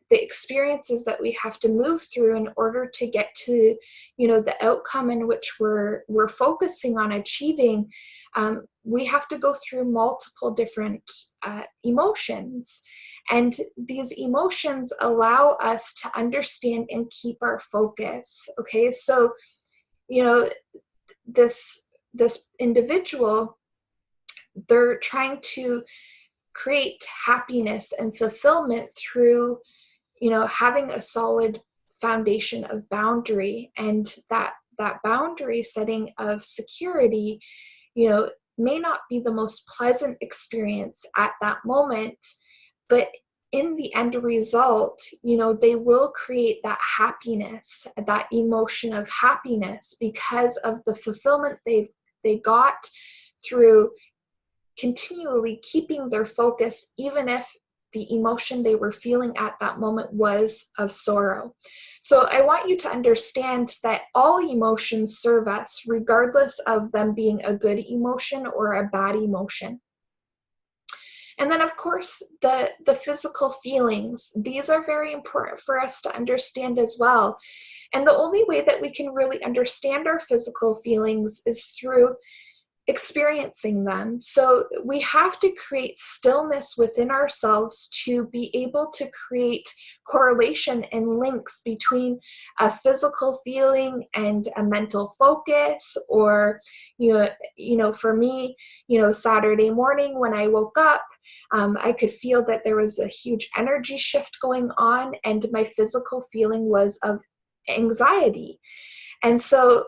the experiences that we have to move through in order to get to, the outcome in which we're focusing on achieving, we have to go through multiple different emotions. And these emotions allow us to understand and keep our focus. Okay, so, this individual, they're trying to create happiness and fulfillment through having a solid foundation of boundary, and that boundary setting of security, may not be the most pleasant experience at that moment, but in the end result, they will create that happiness, that emotion of happiness, because of the fulfillment they got through continually keeping their focus, even if the emotion they were feeling at that moment was of sorrow. So I want you to understand that all emotions serve us, regardless of them being a good emotion or a bad emotion. And then, of course, the physical feelings. These are very important for us to understand as well. And the only way that we can really understand our physical feelings is through experiencing them. So we have to create stillness within ourselves to be able to create correlation and links between a physical feeling and a mental focus. Or, for me, Saturday morning when I woke up, I could feel that there was a huge energy shift going on, and my physical feeling was of anxiety. And so,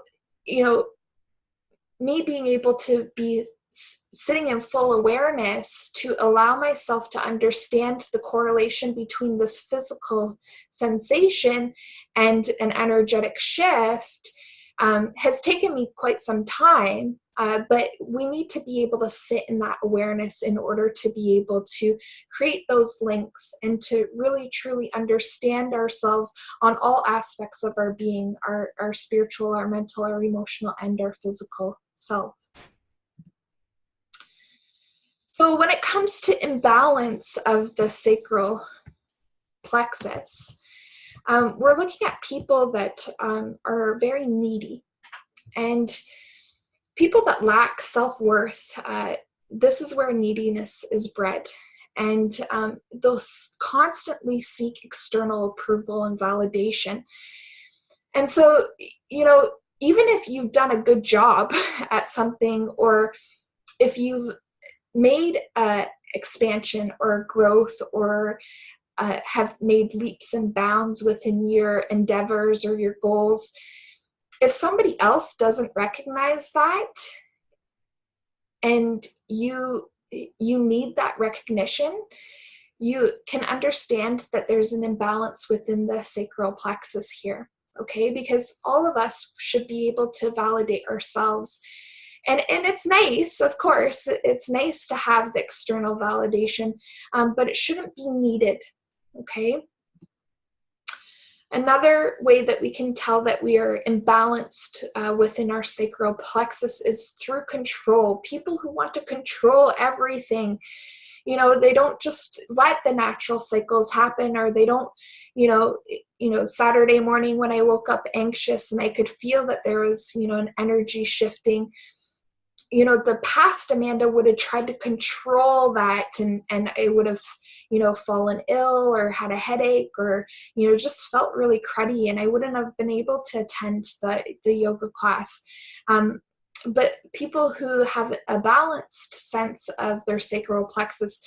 me being able to be sitting in full awareness to allow myself to understand the correlation between this physical sensation and an energetic shift has taken me quite some time. But we need to be able to sit in that awareness in order to be able to create those links and to really truly understand ourselves on all aspects of our being, our spiritual, our mental, our emotional, and our physical self. So when it comes to imbalance of the sacral plexus, we're looking at people that are very needy, and people that lack self-worth. This is where neediness is bred, and they'll constantly seek external approval and validation. And so, even if you've done a good job at something, or if you've made expansion or growth, or have made leaps and bounds within your endeavors or your goals, if somebody else doesn't recognize that, and you need that recognition, you can understand that there's an imbalance within the sacral plexus here, okay? Because all of us should be able to validate ourselves. And it's nice, of course, it's nice to have the external validation, but it shouldn't be needed, okay? Another way that we can tell that we are imbalanced within our sacral plexus is through control. People who want to control everything, they don't just let the natural cycles happen, or they don't, Saturday morning when I woke up anxious and I could feel that there was, an energy shifting. The past Amanda would have tried to control that, and I would have, fallen ill or had a headache, or, just felt really cruddy, and I wouldn't have been able to attend the yoga class. But people who have a balanced sense of their sacral plexus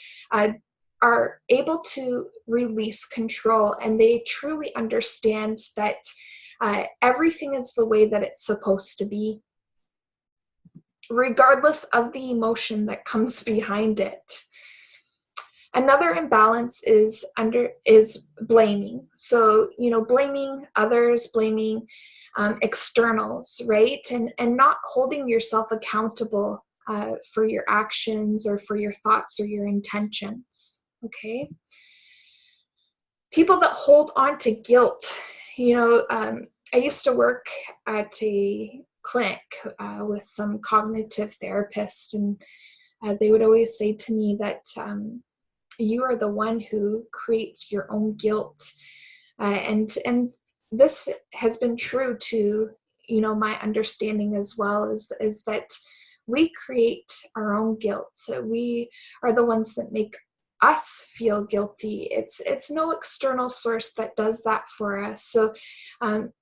are able to release control, and they truly understand that everything is the way that it's supposed to be, regardless of the emotion that comes behind it. Another imbalance is blaming. So, blaming others, blaming externals, right? And not holding yourself accountable for your actions or for your thoughts or your intentions, okay? People that hold on to guilt. I used to work at a clinic with some cognitive therapists, and they would always say to me that you are the one who creates your own guilt, and this has been true to my understanding as well, is that we create our own guilt. So we are the ones that make us feel guilty. It's no external source that does that for us. So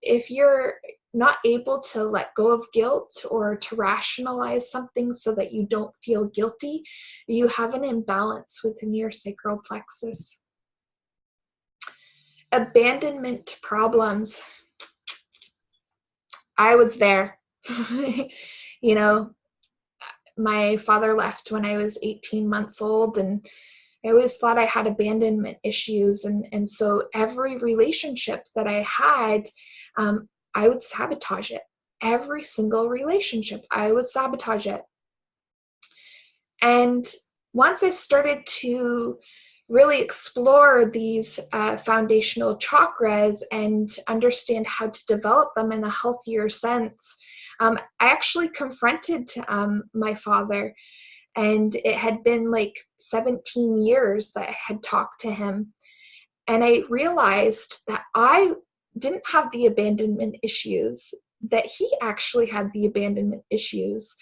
if you're not able to let go of guilt or to rationalize something so that you don't feel guilty, you have an imbalance within your sacral plexus. Abandonment problems. I was there. My father left when I was 18 months old, and I always thought I had abandonment issues. And so every relationship that I had, I would sabotage it. Every single relationship, I would sabotage it. And once I started to really explore these foundational chakras and understand how to develop them in a healthier sense, I actually confronted my father. And it had been like 17 years that I had talked to him. And I realized that I didn't have the abandonment issues, that he actually had the abandonment issues.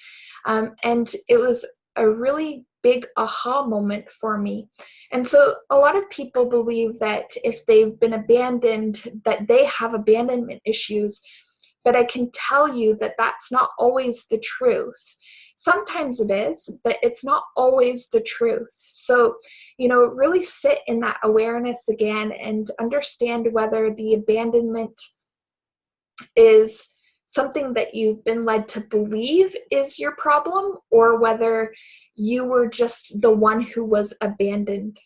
And it was a really big aha moment for me. And so a lot of people believe that if they've been abandoned, that they have abandonment issues. But I can tell you that that's not always the truth. Sometimes it is, but it's not always the truth. So, really sit in that awareness again and understand whether the abandonment is something that you've been led to believe is your problem, or whether you were just the one who was abandoned.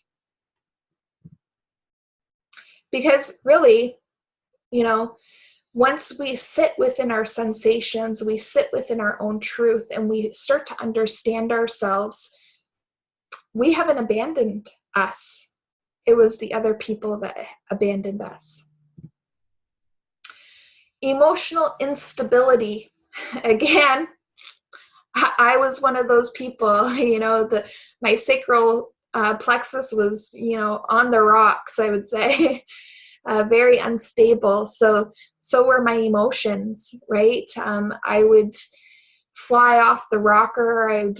Because really, once we sit within our sensations, we sit within our own truth, and we start to understand ourselves, we haven't abandoned us. It was the other people that abandoned us. Emotional instability. Again, I was one of those people, my sacral plexus was, on the rocks, I would say. Very unstable. So were my emotions, right? I would fly off the rocker. I would,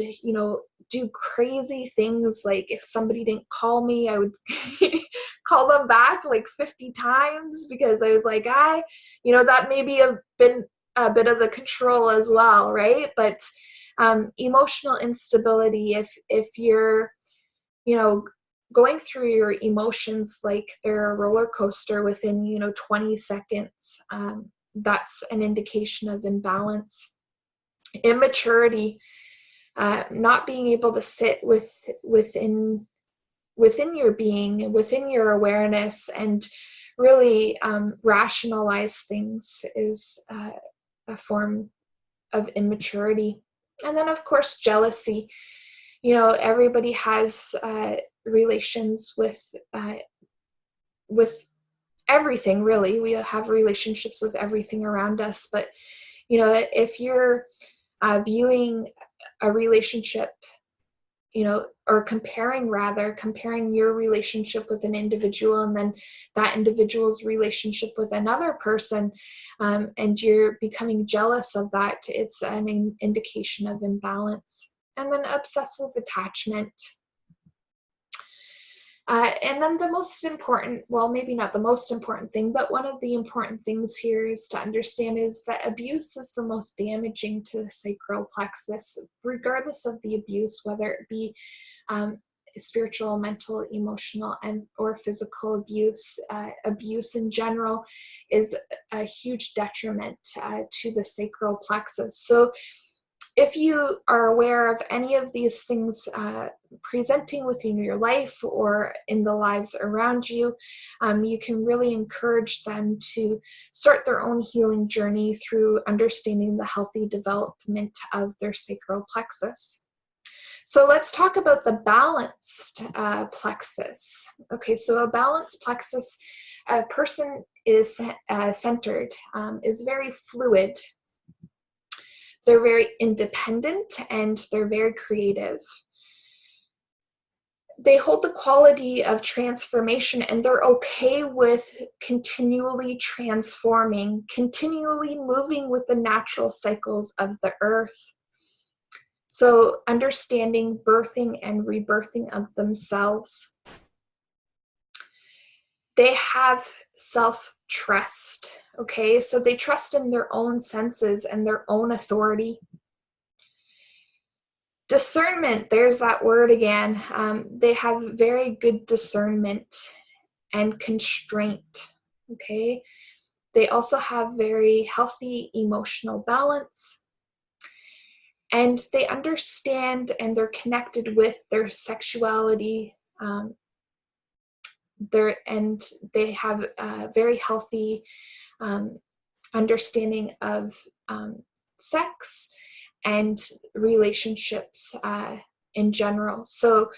do crazy things. Like if somebody didn't call me, I would call them back like 50 times, because I was like, that maybe have been a bit of the control as well, right? But emotional instability, if you're, going through your emotions like they're a roller coaster within 20 seconds, that's an indication of imbalance. Immaturity, not being able to sit within your being, within your awareness, and really rationalize things is a form of immaturity. And then of course jealousy. Everybody has relations with everything, really. We have relationships with everything around us, but if you're viewing a relationship, or comparing your relationship with an individual, and then that individual's relationship with another person, and you're becoming jealous of that, it's an indication of imbalance. And then obsessive attachment. And then the most important, well, maybe not the most important thing, but one of the important things here is to understand is that abuse is the most damaging to the sacral plexus, regardless of the abuse, whether it be spiritual, mental, emotional, or physical abuse. Abuse in general is a huge detriment to the sacral plexus. So if you are aware of any of these things presenting within your life or in the lives around you, you can really encourage them to start their own healing journey through understanding the healthy development of their sacral plexus. So let's talk about the balanced plexus. Okay, so a balanced plexus, a person is centered, is very fluid. They're very independent, and they're very creative. They hold the quality of transformation, and they're okay with continually transforming, continually moving with the natural cycles of the earth. So understanding birthing and rebirthing of themselves. They have self-trust, okay? So they trust in their own senses and their own authority. Discernment, there's that word again. They have very good discernment and constraint, okay? They also have very healthy emotional balance. And they understand and they're connected with their sexuality, and they have a very healthy understanding of sex and relationships in general. So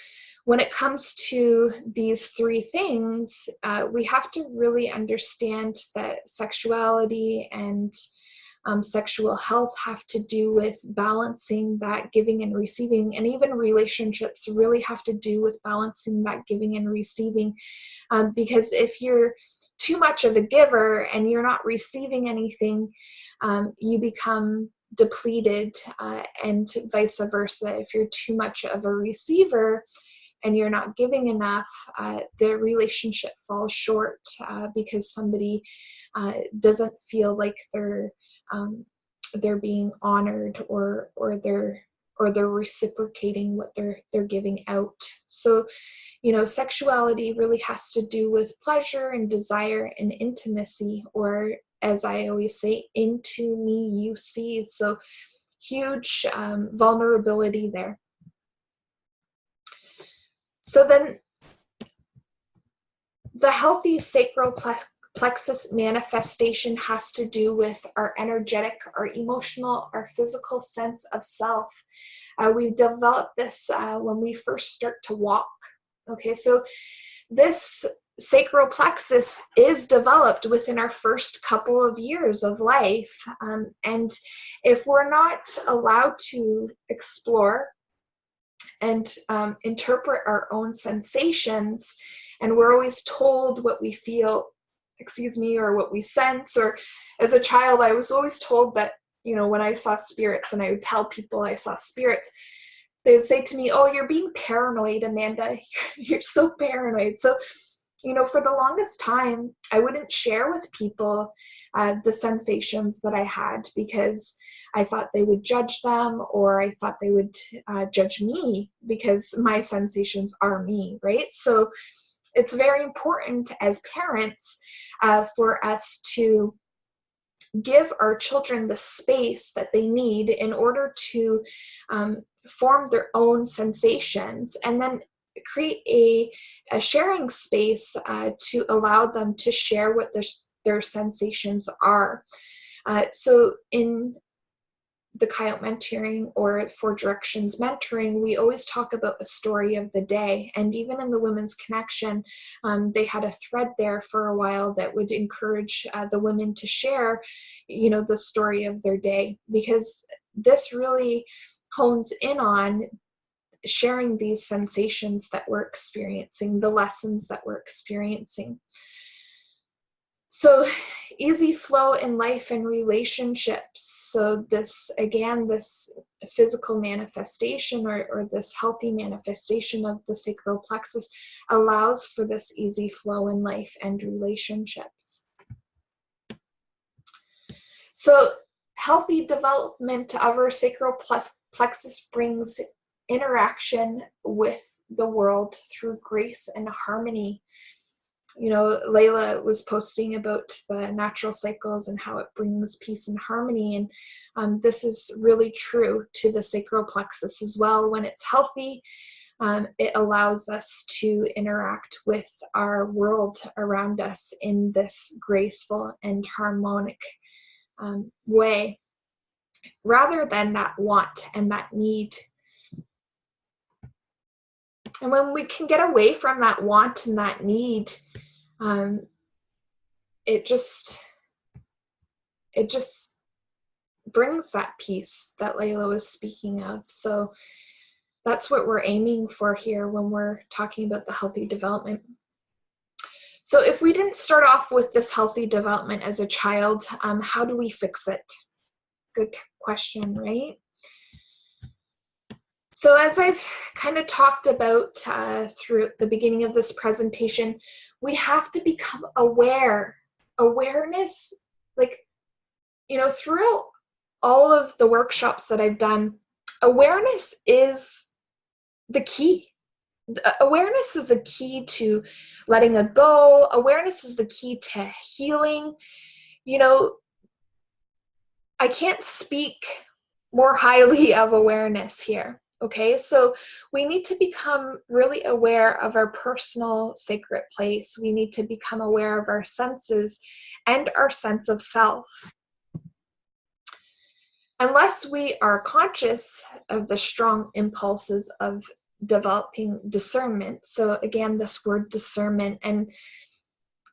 when it comes to these three things, we have to really understand that sexuality and sexual health have to do with balancing that giving and receiving, and even relationships really have to do with balancing that giving and receiving. Because if you're too much of a giver and you're not receiving anything, you become depleted, and vice versa. If you're too much of a receiver and you're not giving enough, the relationship falls short, because somebody doesn't feel like they're being honored, or they're reciprocating what they're giving out. So, sexuality really has to do with pleasure and desire and intimacy, or as I always say, into me you see. So huge vulnerability there. So then the healthy sacral plexus manifestation has to do with our energetic, our emotional, our physical sense of self. We develop this when we first start to walk. Okay, so this sacral plexus is developed within our first couple of years of life. And if we're not allowed to explore and interpret our own sensations, and we're always told what we feel, or what we sense, or as a child, I was always told that, when I saw spirits, and I would tell people I saw spirits, they would say to me, "Oh, you're being paranoid, Amanda. You're so paranoid." So, for the longest time, I wouldn't share with people the sensations that I had, because I thought they would judge them, or I thought they would judge me, because my sensations are me, right? So it's very important as parents for us to give our children the space that they need in order to form their own sensations, and then create a sharing space to allow them to share what their sensations are. So in the Coyote mentoring or Four Directions mentoring, we always talk about a story of the day. And even in the Women's Connection, they had a thread there for a while that would encourage the women to share, the story of their day, because this really hones in on sharing these sensations that we're experiencing, the lessons that we're experiencing. So easy flow in life and relationships. So this, again, this physical manifestation or this healthy manifestation of the sacral plexus allows for this easy flow in life and relationships. So healthy development of our sacral plexus brings interaction with the world through grace and harmony. Layla was posting about the natural cycles and how it brings peace and harmony. And this is really true to the sacral plexus as well. When it's healthy, it allows us to interact with our world around us in this graceful and harmonic way, rather than that want and that need. And when we can get away from that want and that need, it just brings that peace that Layla was speaking of. So that's what we're aiming for here when we're talking about the healthy development. So if we didn't start off with this healthy development as a child, how do we fix it? Good question, right? So as I've kind of talked about through the beginning of this presentation, we have to become aware. Awareness, throughout all of the workshops that I've done, awareness is the key. Awareness is a key to letting it go. Awareness is the key to healing. I can't speak more highly of awareness here. Okay, so we need to become really aware of our personal sacred place. We need to become aware of our senses and our sense of self. Unless we are conscious of the strong impulses of developing discernment. So again, this word discernment. And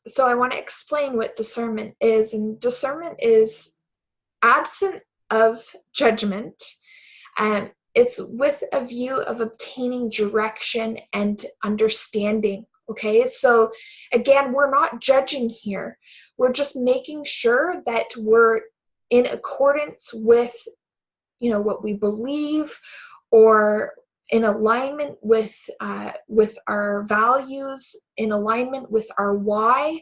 so I want to explain what discernment is. And discernment is absent of judgment. It's with a view of obtaining direction and understanding. Okay, so again, we're not judging here. We're just making sure that we're in accordance with, what we believe, or in alignment with our values, in alignment with our why.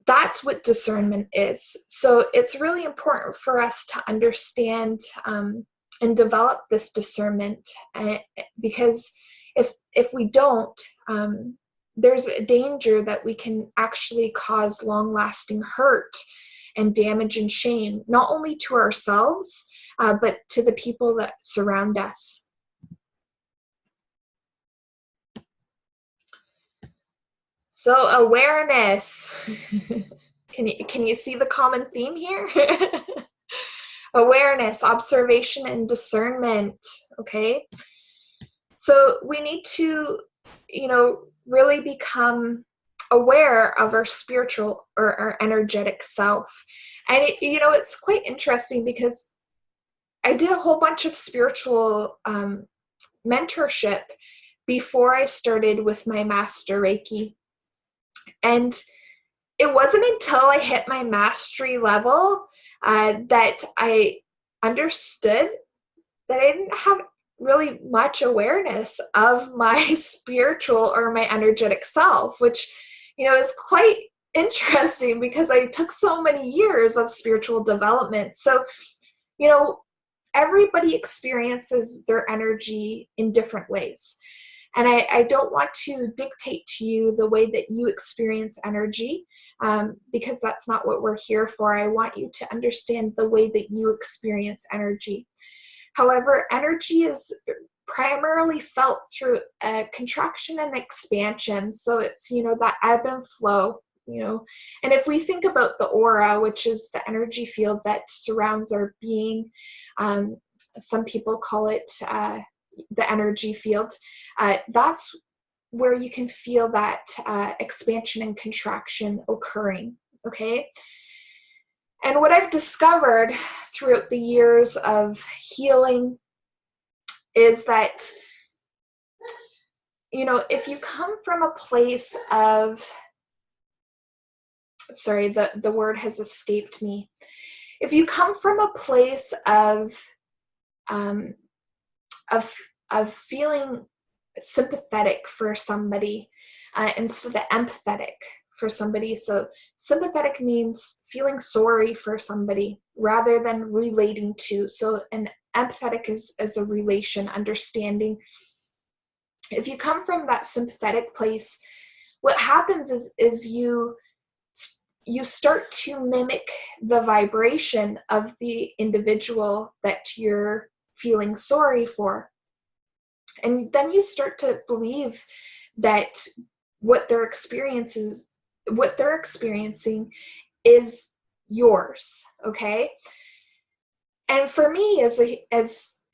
That's what discernment is. So it's really important for us to understand and develop this discernment, because if we don't, there's a danger that we can actually cause long-lasting hurt and damage and shame, not only to ourselves, but to the people that surround us. So awareness. Can you see the common theme here? Awareness, observation, and discernment. Okay. So we need to, really become aware of our spiritual or our energetic self. And it's quite interesting because I did a whole bunch of spiritual mentorship before I started with my master Reiki. And it wasn't until I hit my mastery level that I understood that I didn't have really much awareness of my spiritual or my energetic self, which, is quite interesting because I took so many years of spiritual development. So, everybody experiences their energy in different ways. And I don't want to dictate to you the way that you experience energy, because that's not what we're here for. I want you to understand the way that you experience energy. However, energy is primarily felt through contraction and expansion. So it's, that ebb and flow, and if we think about the aura, which is the energy field that surrounds our being, some people call it the energy field, that's where you can feel that expansion and contraction occurring. Okay. And what I've discovered throughout the years of healing is that, if you come from a place of, sorry, the word has escaped me. If you come from a place of feeling sympathetic for somebody instead of empathetic for somebody. So sympathetic means feeling sorry for somebody rather than relating to. So an empathetic is a relation, understanding. If you come from that sympathetic place, what happens is you start to mimic the vibration of the individual that you're feeling sorry for. And then you start to believe that what they're experiencing is yours. Okay. And for me as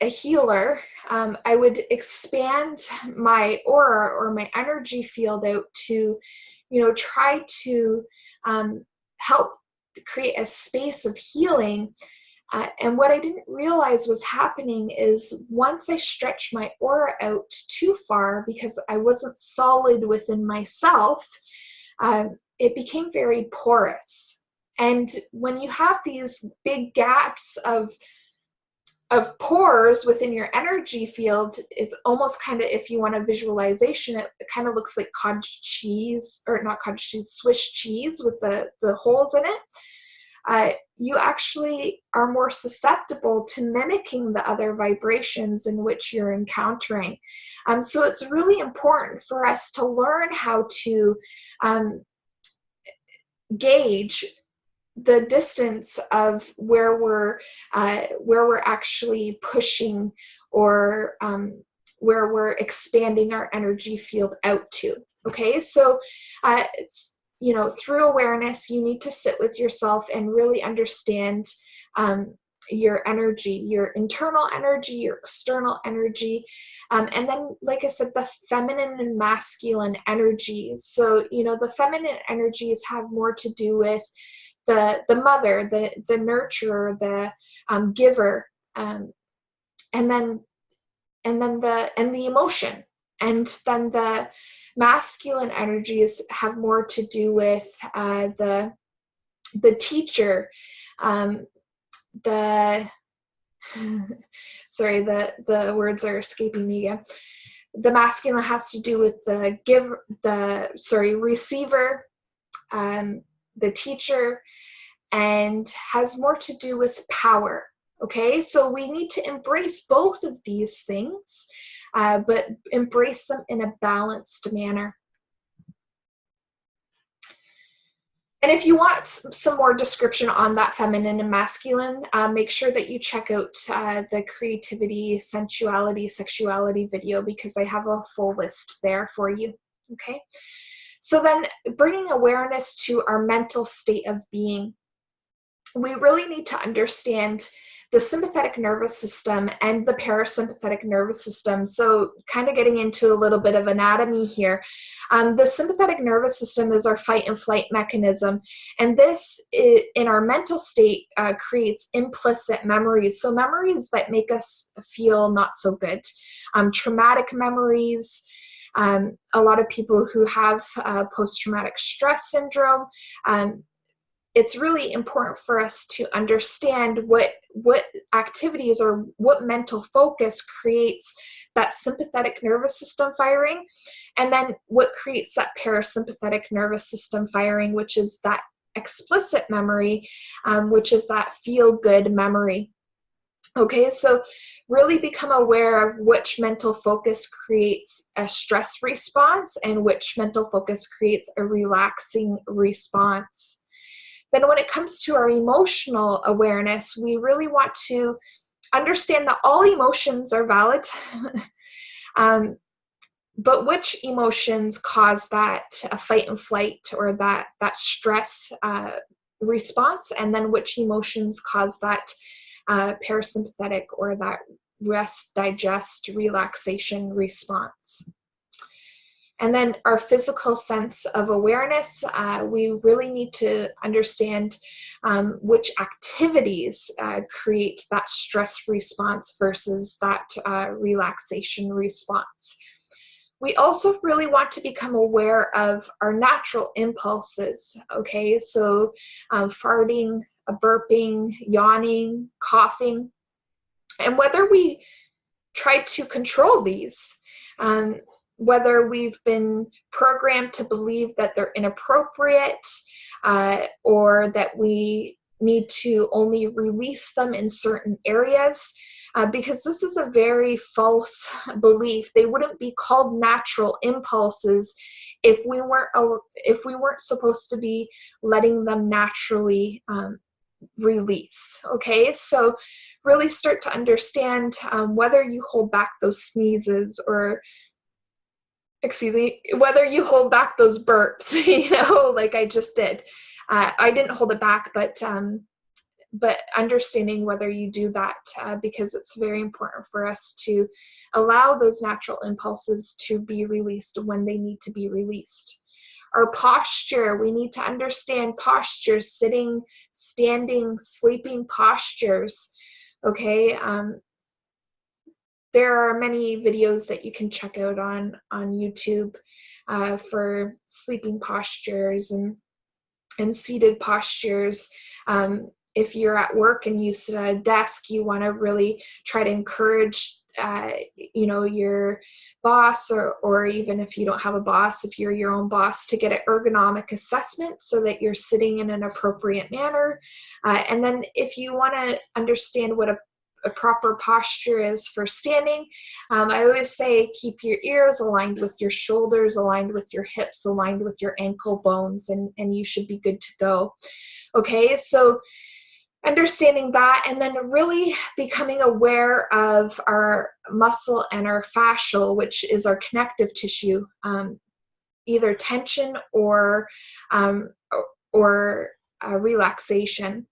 a healer, I would expand my aura or my energy field out to, try to help create a space of healing. And what I didn't realize was happening is once I stretched my aura out too far because I wasn't solid within myself, it became very porous. And when you have these big gaps of pores within your energy field, it's almost kind of, if you want a visualization, it kind of looks like cottage cheese, or not cottage cheese, Swiss cheese with the holes in it. You actually are more susceptible to mimicking the other vibrations in which you're encountering. So it's really important for us to learn how to gauge the distance of where we're actually pushing, or where we're expanding our energy field out to. Okay, so it's, through awareness, you need to sit with yourself and really understand your energy, your internal energy, your external energy, and then, like I said, the feminine and masculine energies. So, the feminine energies have more to do with, the mother, the nurturer, the giver, and then the emotion. And then the masculine energies have more to do with the teacher, the sorry, the words are escaping me again. The masculine has to do with the receiver, the teacher, and has more to do with power. Okay, so we need to embrace both of these things, but embrace them in a balanced manner. And if you want some more description on that feminine and masculine, make sure that you check out the creativity, sensuality, sexuality video, because I have a full list there for you. Okay, so then bringing awareness to our mental state of being, we really need to understand the sympathetic nervous system and the parasympathetic nervous system. So kind of getting into a little bit of anatomy here. The sympathetic nervous system is our fight and flight mechanism. And this, in our mental state, creates implicit memories. So memories that make us feel not so good. Traumatic memories. A lot of people who have post-traumatic stress syndrome, it's really important for us to understand what activities or what mental focus creates that sympathetic nervous system firing, and then what creates that parasympathetic nervous system firing, which is that explicit memory, which is that feel-good memory. Okay, so really become aware of which mental focus creates a stress response and which mental focus creates a relaxing response. Then when it comes to our emotional awareness, we really want to understand that all emotions are valid, but which emotions cause that fight and flight or that stress response, and then which emotions cause that parasympathetic or that rest, digest, relaxation response. And then our physical sense of awareness, we really need to understand which activities create that stress response versus that relaxation response. We also really want to become aware of our natural impulses, okay? So farting, burping, yawning, coughing, and whether we try to control these, whether we've been programmed to believe that they're inappropriate, or that we need to only release them in certain areas, because this is a very false belief. They wouldn't be called natural impulses if we weren't supposed to be letting them naturally release. Okay, so really start to understand whether you hold back those sneezes, or whether you hold back those burps, like I just did. I didn't hold it back, but understanding whether you do that, because it's very important for us to allow those natural impulses to be released when they need to be released. Our posture, we need to understand postures, sitting, standing, sleeping postures, okay? There are many videos that you can check out on YouTube for sleeping postures and seated postures. If you're at work and you sit at a desk, you want to really try to encourage, your boss, or even if you don't have a boss, if you're your own boss, to get an ergonomic assessment so that you're sitting in an appropriate manner. And then if you want to understand what a proper posture is for standing, I always say keep your ears aligned with your shoulders, aligned with your hips, aligned with your ankle bones, and you should be good to go. Okay, so understanding that, and then really becoming aware of our muscle and our fascial, which is our connective tissue, either tension or relaxation.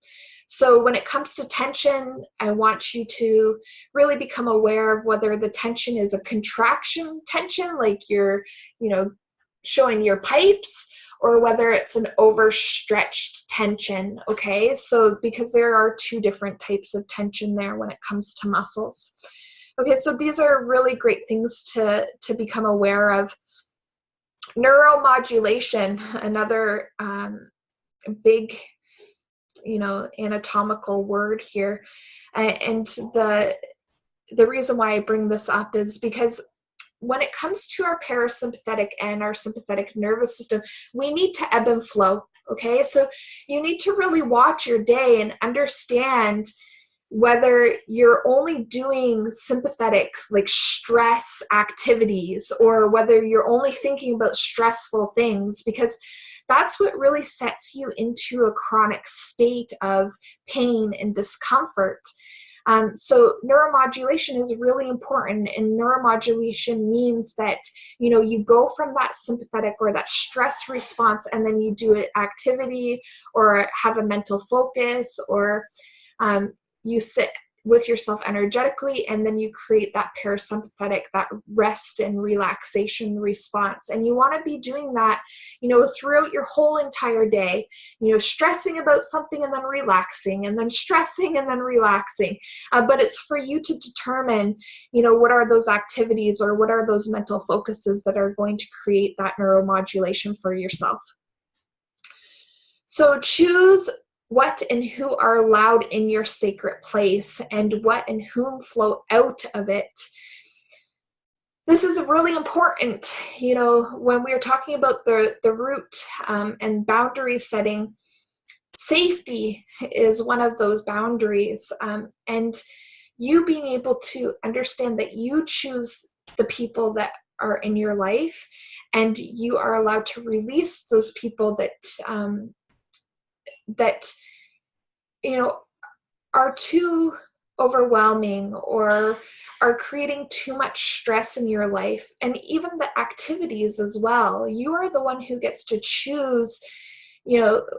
So when it comes to tension, I want you to really become aware of whether the tension is a contraction tension, like you're, showing your pipes, or whether it's an overstretched tension, okay? So because there are two different types of tension there when it comes to muscles. Okay, so these are really great things to become aware of. Neuromodulation, another big, anatomical word here. And the reason why I bring this up is because when it comes to our parasympathetic and our sympathetic nervous system, we need to ebb and flow, okay? So you need to really watch your day and understand whether you're only doing sympathetic, like stress activities, or whether you're only thinking about stressful things, because that's what really sets you into a chronic state of pain and discomfort. So neuromodulation is really important, and neuromodulation means that, you go from that sympathetic or that stress response, and then you do an activity or have a mental focus, or you sit with yourself energetically, and then you create that parasympathetic, that rest and relaxation response. And you want to be doing that, throughout your whole entire day, stressing about something and then relaxing, and then stressing and then relaxing. But it's for you to determine, what are those activities or what are those mental focuses that are going to create that neuromodulation for yourself. So choose what and who are allowed in your sacred place, and what and whom flow out of it. This is really important, when we're talking about the root and boundary setting. Safety is one of those boundaries, and you being able to understand that you choose the people that are in your life, and you are allowed to release those people that are too overwhelming or are creating too much stress in your life, and even the activities as well. You are the one who gets to choose,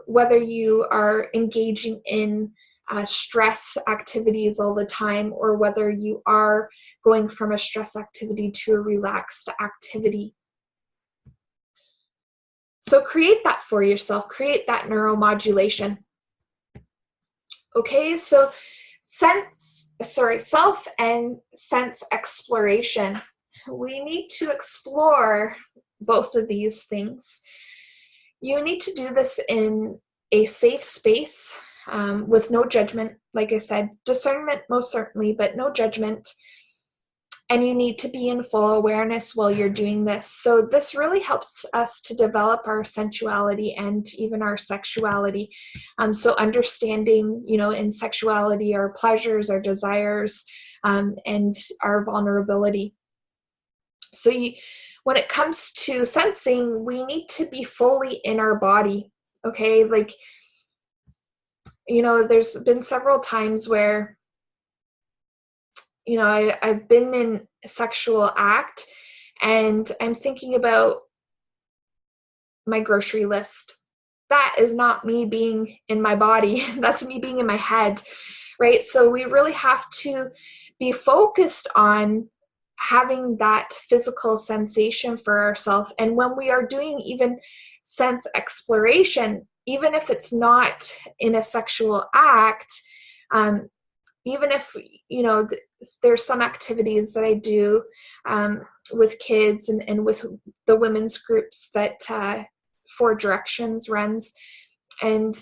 whether you are engaging in stress activities all the time, or whether you are going from a stress activity to a relaxed activity. So create that for yourself, create that neuromodulation. Okay, so self and sense exploration. We need to explore both of these things. You need to do this in a safe space, with no judgment. Like I said, discernment most certainly, but no judgment. And you need to be in full awareness while you're doing this. So this really helps us to develop our sensuality and even our sexuality. So understanding, in sexuality, our pleasures, our desires, and our vulnerability. So when it comes to sensing, we need to be fully in our body, okay? Like, there's been several times where I've been in a sexual act and I'm thinking about my grocery list. That is not me being in my body. That's me being in my head, right? So we really have to be focused on having that physical sensation for ourselves. And when we are doing even sense exploration, even if it's not in a sexual act, even if, there's some activities that I do with kids and with the women's groups that Four Directions runs. And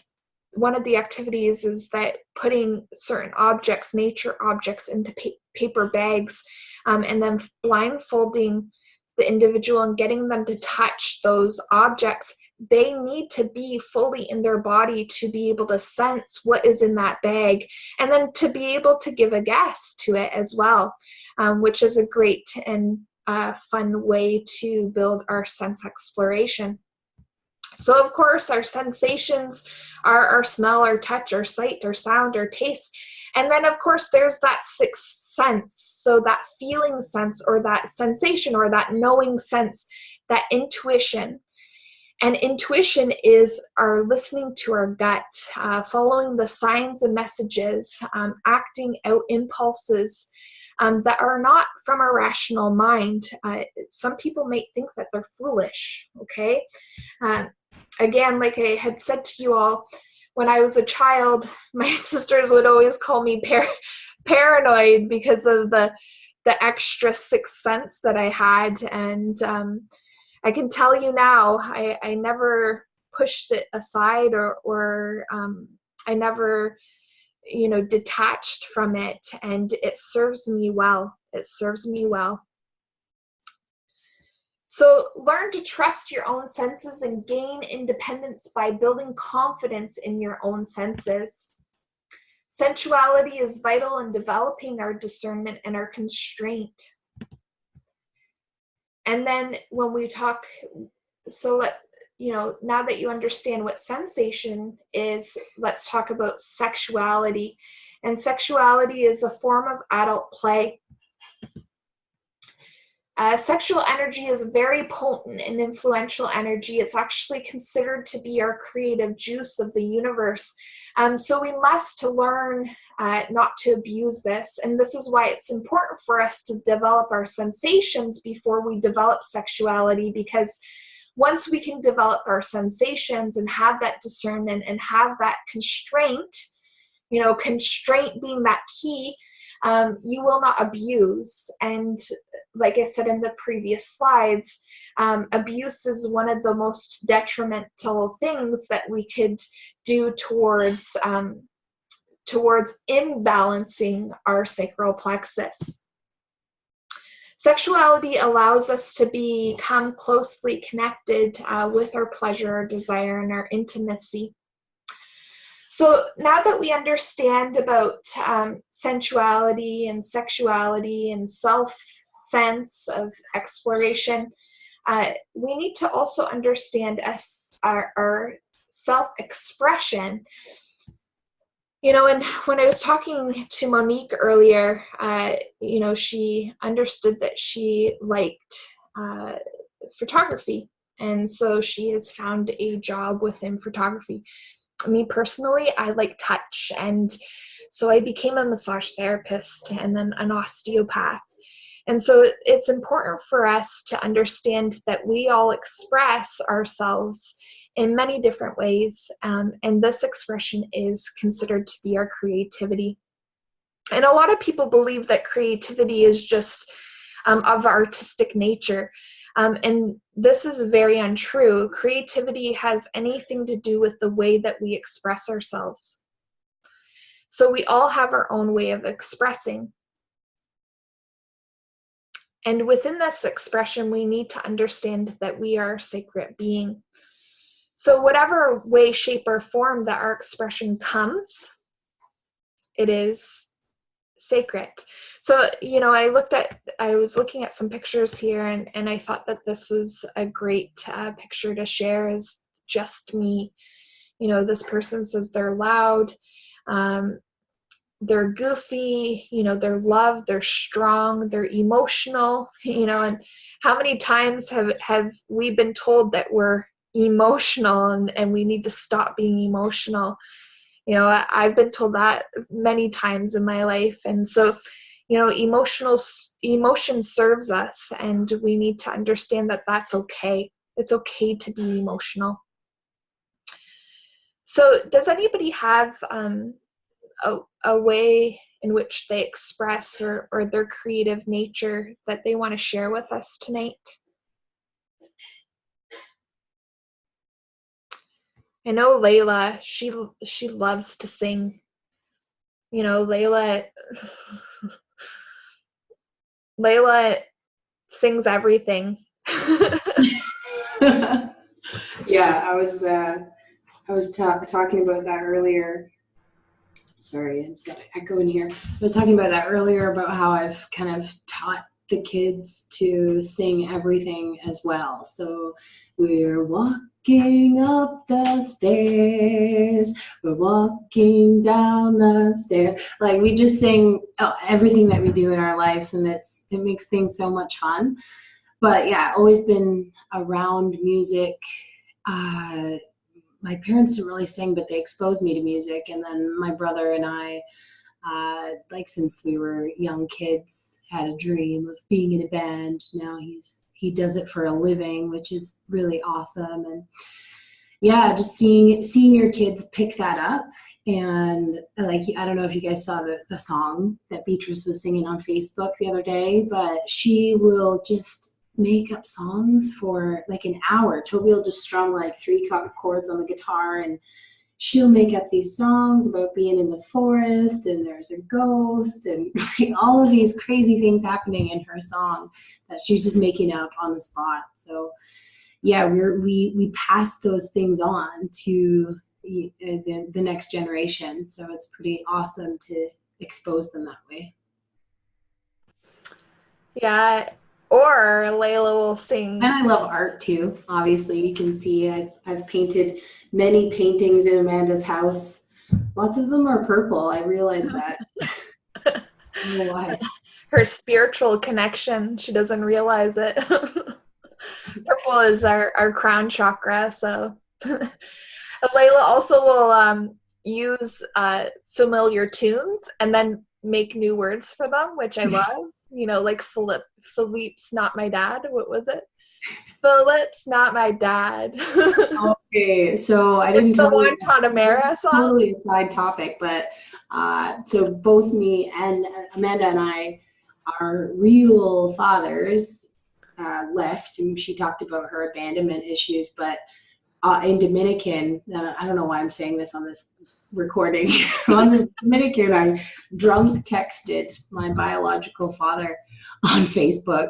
one of the activities is that putting certain objects, nature objects, into paper bags, and then blindfolding the individual and getting them to touch those objects. They need to be fully in their body to be able to sense what is in that bag, and then to be able to give a guess to it as well, which is a great and fun way to build our sense exploration. So of course, our sensations are our smell, our touch, our sight, our sound, our taste. And then of course, there's that sixth sense. So that feeling sense, or that sensation, or that knowing sense, that intuition. And intuition is our listening to our gut, following the signs and messages, acting out impulses that are not from a rational mind. Some people may think that they're foolish, okay? again, like I had said to you all, when I was a child, my sisters would always call me paranoid because of the extra sixth sense that I had. And I can tell you now, I never pushed it aside, or I never, detached from it, and it serves me well. It serves me well. So learn to trust your own senses and gain independence by building confidence in your own senses. Sensuality is vital in developing our discernment and our constraint. And then when we talk, now that you understand what sensation is, let's talk about sexuality. And sexuality is a form of adult play. Sexual energy is very potent and influential energy. It's actually considered to be our creative juice of the universe. So we must learn not to abuse this. And this is why it's important for us to develop our sensations before we develop sexuality, because once we can develop our sensations and have that discernment and have that constraint, constraint being that key, you will not abuse. And like I said in the previous slides, abuse is one of the most detrimental things that we could do towards imbalancing our sacral plexus. Sexuality allows us to become closely connected with our pleasure, our desire, and our intimacy. So now that we understand about sensuality and sexuality and self-sense of exploration, we need to also understand our self-expression. And when I was talking to Monique earlier, she understood that she liked photography. And so she has found a job within photography. Me personally, I like touch. And so I became a massage therapist and then an osteopath. And so it's important for us to understand that we all express ourselves in many different ways. And this expression is considered to be our creativity. And a lot of people believe that creativity is just of artistic nature. And this is very untrue. Creativity has anything to do with the way that we express ourselves. So we all have our own way of expressing. And within this expression, we need to understand that we are a sacred being. So whatever way, shape, or form that our expression comes, it is sacred. So, I was looking at some pictures here, and I thought that this was a great picture to share, is just me. This person says they're loud, they're goofy, they're loved, they're strong, they're emotional, and how many times have we been told that we're emotional and we need to stop being emotional? I've been told that many times in my life. And so, emotion serves us, and we need to understand that that's okay. It's okay to be emotional. So does anybody have a way in which they express or their creative nature that they want to share with us tonight? I know Layla, she loves to sing. Layla sings everything. Yeah, I was talking about that earlier. Sorry, I just got an echo in here. I was talking about that earlier about how I've kind of taught the kids to sing everything as well. So we're walking up the stairs, we're walking down the stairs. Like, we just sing everything that we do in our lives, and it makes things so much fun. But yeah, always been around music. My parents didn't really sing, but they exposed me to music. And then my brother and I, since we were young kids, had a dream of being in a band. Now he does it for a living, which is really awesome. And yeah, just seeing your kids pick that up. And like, I don't know if you guys saw the song that Beatrice was singing on Facebook the other day, but she will just make up songs for like an hour. Toby will just strum like 3 chords on the guitar, and she'll make up these songs about being in the forest and there's a ghost and like all of these crazy things happening in her song that she's just making up on the spot. So yeah, we pass those things on to the next generation. So it's pretty awesome to expose them that way. Yeah, or Layla will sing. And I love art too. Obviously, you can see I've painted many paintings in Amanda's house. Lots of them are purple. I realize that. I don't know why. Her spiritual connection. She doesn't realize it. Purple is our crown chakra. So Layla also will use familiar tunes and then make new words for them, which I love. You know, like Philippe's not my dad. What was it? Philippe's not my dad. Okay, so I didn't tell you. The one Tanamera song. Totally a side topic, but so both me and Amanda and I, our real fathers left, and she talked about her abandonment issues, but in Dominican, I don't know why I'm saying this on this recording, on the Dominican, I drunk texted my biological father on Facebook.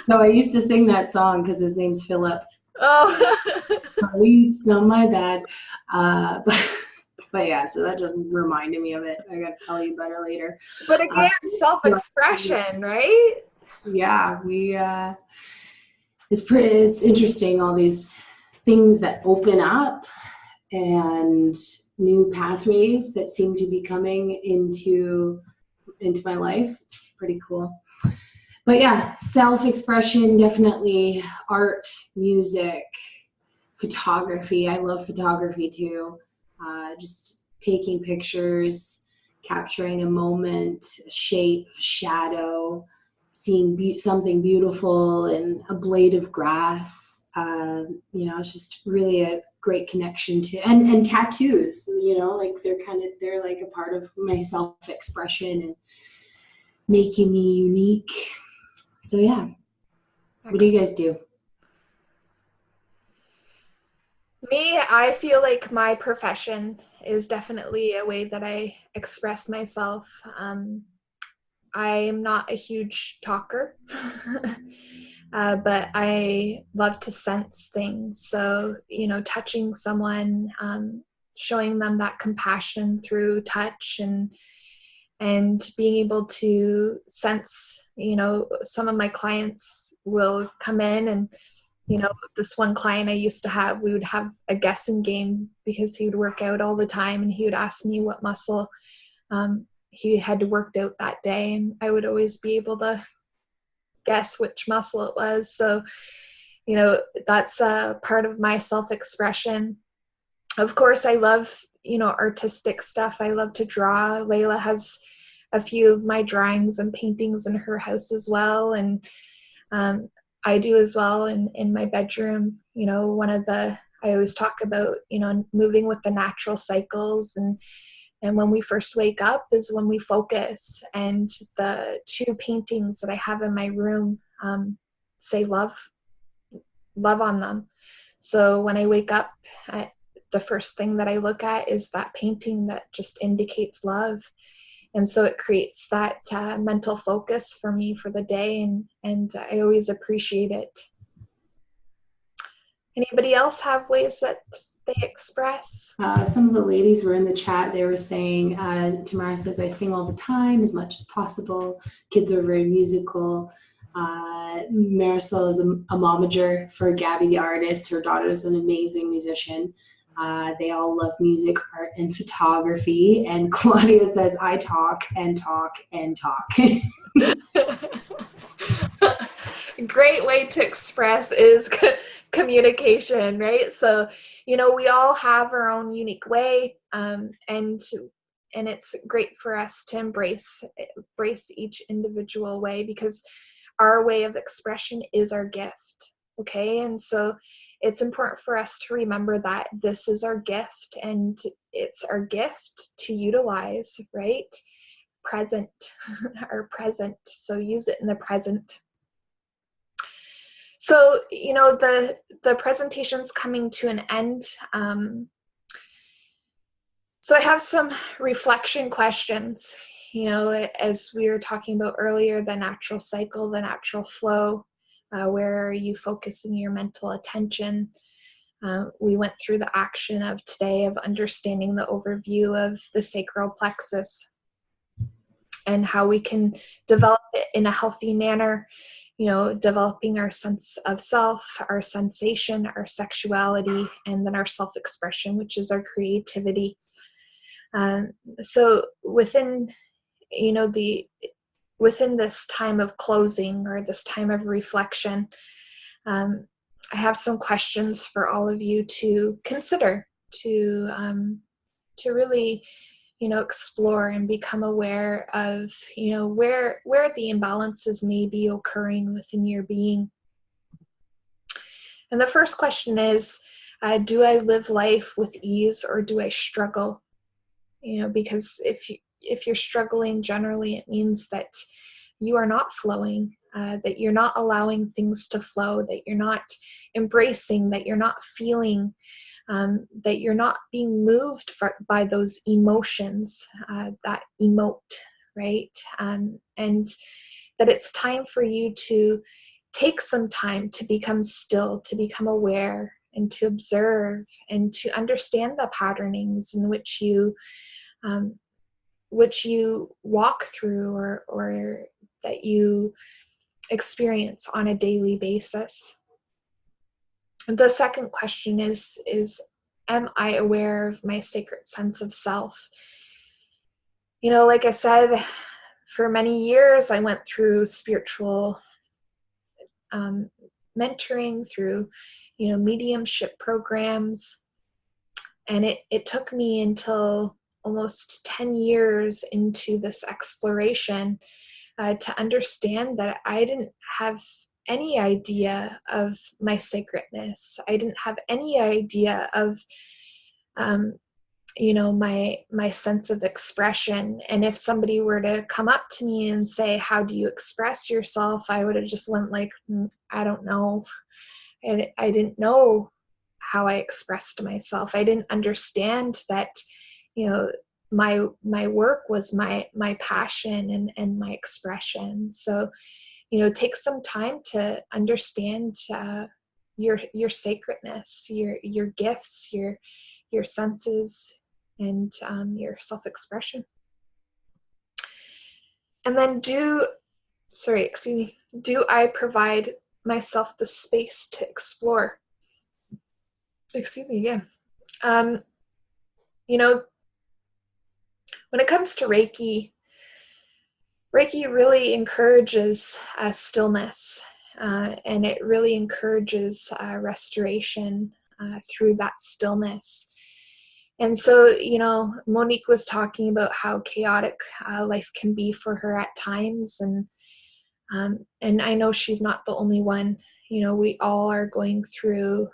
So I used to sing that song because his name's Philip. Oh. It's not my bad. But yeah, so that just reminded me of it. I got to tell you about it later. But again, self-expression, right? Yeah, it's interesting, all these things that open up and new pathways that seem to be coming into my life. It's pretty cool. But yeah, self-expression, definitely art, music, photography. I love photography too. Just taking pictures, capturing a moment, a shape, a shadow, seeing something beautiful in a blade of grass. It's just really a great connection to, and tattoos, like they're like a part of my self-expression and making me unique. So yeah. What do you guys do? Me, I feel like my profession is definitely a way that I express myself. I am not a huge talker, but I love to sense things. So, touching someone, showing them that compassion through touch and being able to sense, some of my clients will come in and, this one client I used to have, we would have a guessing game because he would work out all the time and he would ask me what muscle he had worked out that day, and I would always be able to guess which muscle it was. So, that's a part of my self-expression. Of course, I love, artistic stuff. I love to draw. Layla has a few of my drawings and paintings in her house as well. And I do as well in my bedroom. I always talk about, moving with the natural cycles. And when we first wake up is when we focus. And the 2 paintings that I have in my room say love on them. So when I wake up, the first thing that I look at is that painting that just indicates love. And so it creates that mental focus for me for the day, and I always appreciate it. Anybody else have ways that they express? Some of the ladies were in the chat. They were saying, Tamara says, I sing all the time as much as possible. Kids are very musical. Marisol is a momager for Gabby the artist. Her daughter is an amazing musician. They all love music, art, and photography. And Claudia says, I talk and talk and talk. Great way to express is communication, right? So, we all have our own unique way, and it's great for us to embrace each individual way, because our way of expression is our gift. Okay. And so it's important for us to remember that this is our gift, and it's our gift to utilize, right? Present, our present. So use it in the present. So, the presentation's coming to an end. So I have some reflection questions, as we were talking about earlier, the natural cycle, the natural flow, where are you focusing your mental attention? We went through the action of today of understanding the overview of the sacral plexus and how we can develop it in a healthy manner, developing our sense of self, our sensation, our sexuality, and then our self-expression, which is our creativity. So within this time of closing, or this time of reflection, I have some questions for all of you to consider, to really explore and become aware of where the imbalances may be occurring within your being. And the first question is, do I live life with ease, or do I struggle? Because if you're struggling, generally it means that you are not flowing, that you're not allowing things to flow, that you're not embracing, that you're not feeling, that you're not being moved by those emotions that emote, right? And that it's time for you to take some time to become still, to become aware, and to observe, and to understand the patternings in which you walk through, or that you experience on a daily basis. The second question is am I aware of my sacred sense of self? Like I said, for many years I went through spiritual mentoring, through mediumship programs, and it took me until almost 10 years into this exploration to understand that I didn't have any idea of my sacredness. I didn't have any idea of my sense of expression. And if somebody were to come up to me and say, how do you express yourself, I would have just went like, I don't know. And I didn't know how I expressed myself. I didn't understand that my work was my passion and my expression. So take some time to understand your sacredness, your gifts, your senses, and your self-expression. And then do I provide myself the space to explore? Excuse me again. When it comes to Reiki really encourages stillness, and it really encourages restoration through that stillness. And so, Monique was talking about how chaotic life can be for her at times, and I know she's not the only one. We all are going through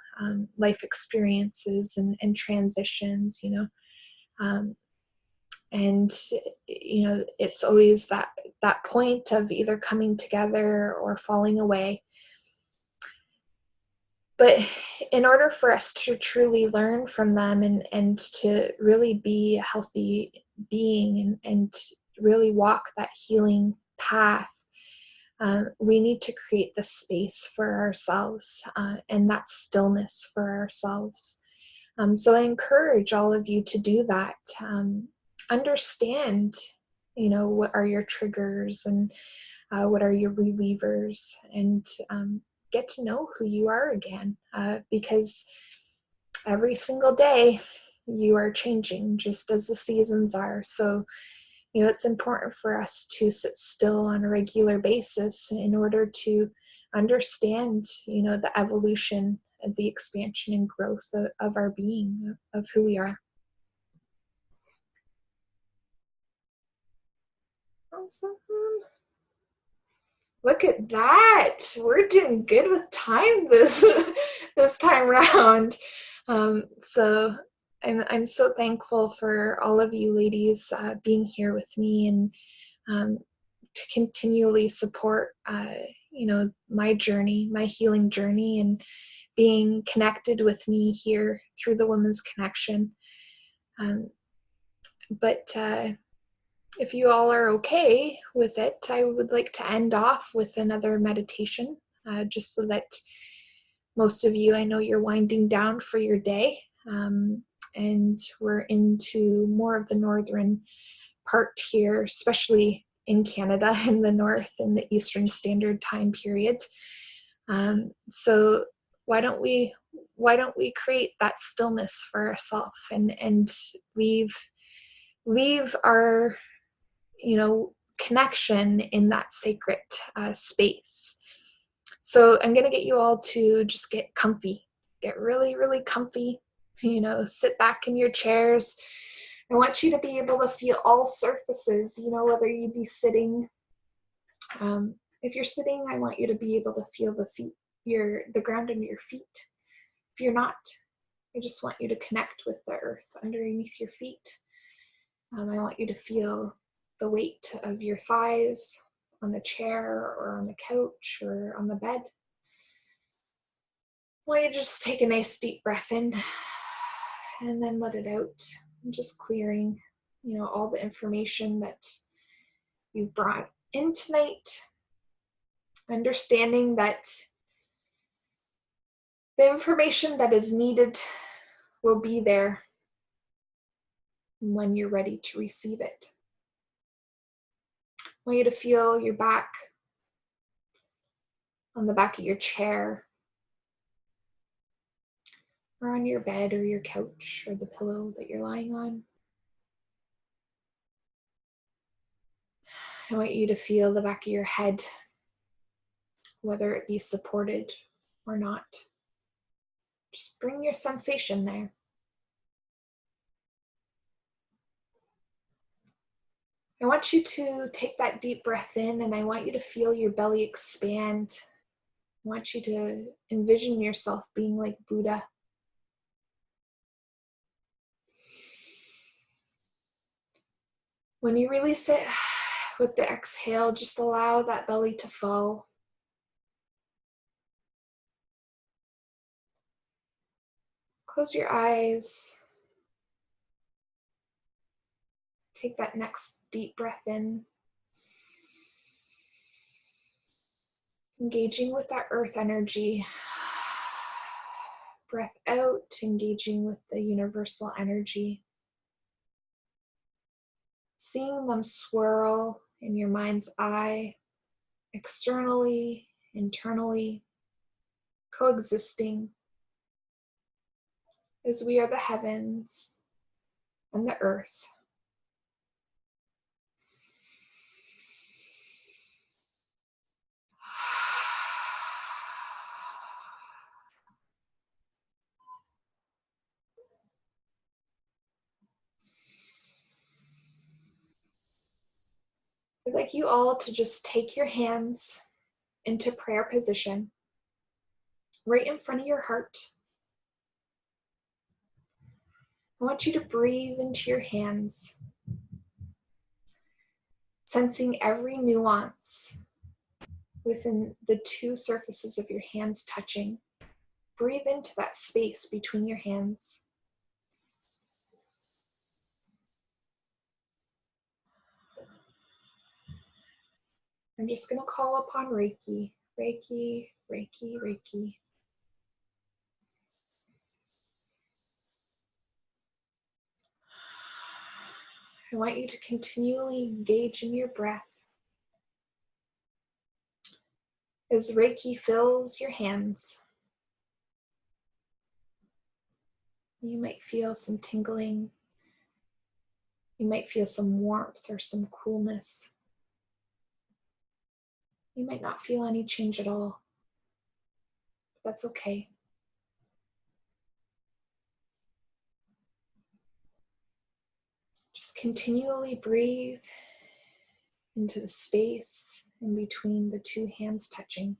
life experiences and transitions, and it's always that point of either coming together or falling away. But in order for us to truly learn from them and to really be a healthy being and really walk that healing path, we need to create the space for ourselves and that stillness for ourselves. So I encourage all of you to do that. Understand, what are your triggers and what are your relievers, and get to know who you are again, because every single day you are changing, just as the seasons are. So, it's important for us to sit still on a regular basis in order to understand, the evolution, the expansion and growth of our being, of who we are. Awesome. Look at that. We're doing good with time this this time round. So I'm so thankful for all of you ladies being here with me and to continually support my journey, my healing journey, and being connected with me here through the Women's Connection. But if you all are okay with it, I would like to end off with another meditation, just so that most of you, I know you're winding down for your day, and we're into more of the northern part here, especially in Canada in the north in the Eastern Standard Time period. So why don't we create that stillness for ourselves and leave our connection in that sacred space. So I'm going to get you all to just get comfy, get really, really comfy, sit back in your chairs. I want you to be able to feel all surfaces, whether you be sitting. If you're sitting, I want you to be able to feel the feet, the ground under your feet. If you're not, I just want you to connect with the earth underneath your feet. I want you to feel the weight of your thighs on the chair or on the couch or on the bed. I want you to just take a nice deep breath in and then let it out. And just clearing, all the information that you've brought in tonight. Understanding that the information that is needed will be there when you're ready to receive it. I want you to feel your back on the back of your chair, or on your bed or your couch or the pillow that you're lying on. I want you to feel the back of your head, whether it be supported or not. Just bring your sensation there. I want you to take that deep breath in, and I want you to feel your belly expand. I want you to envision yourself being like Buddha. When you release it with the exhale, just allow that belly to fall. Close your eyes. Take that next deep breath in. Engaging with that earth energy. Breath out, engaging with the universal energy. Seeing them swirl in your mind's eye, externally, internally, coexisting, as we are the heavens and the earth. I'd like you all to just take your hands into prayer position, right in front of your heart. I want you to breathe into your hands, sensing every nuance within the two surfaces of your hands touching. Breathe into that space between your hands. I'm just going to call upon Reiki, Reiki, Reiki, Reiki. I want you to continually engage in your breath as Reiki fills your hands. You might feel some tingling. You might feel some warmth or some coolness. You might not feel any change at all. That's okay. Just continually breathe into the space in between the two hands touching.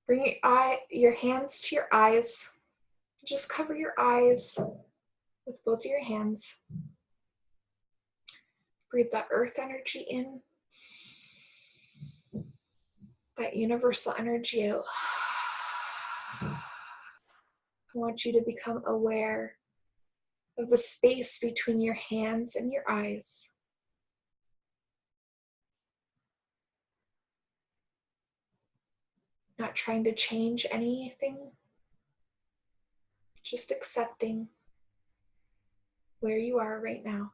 Bring your hands to your eyes. Just cover your eyes with both of your hands. Breathe that earth energy in, that universal energy out. I want you to become aware of the space between your hands and your eyes. Not trying to change anything, just accepting where you are right now.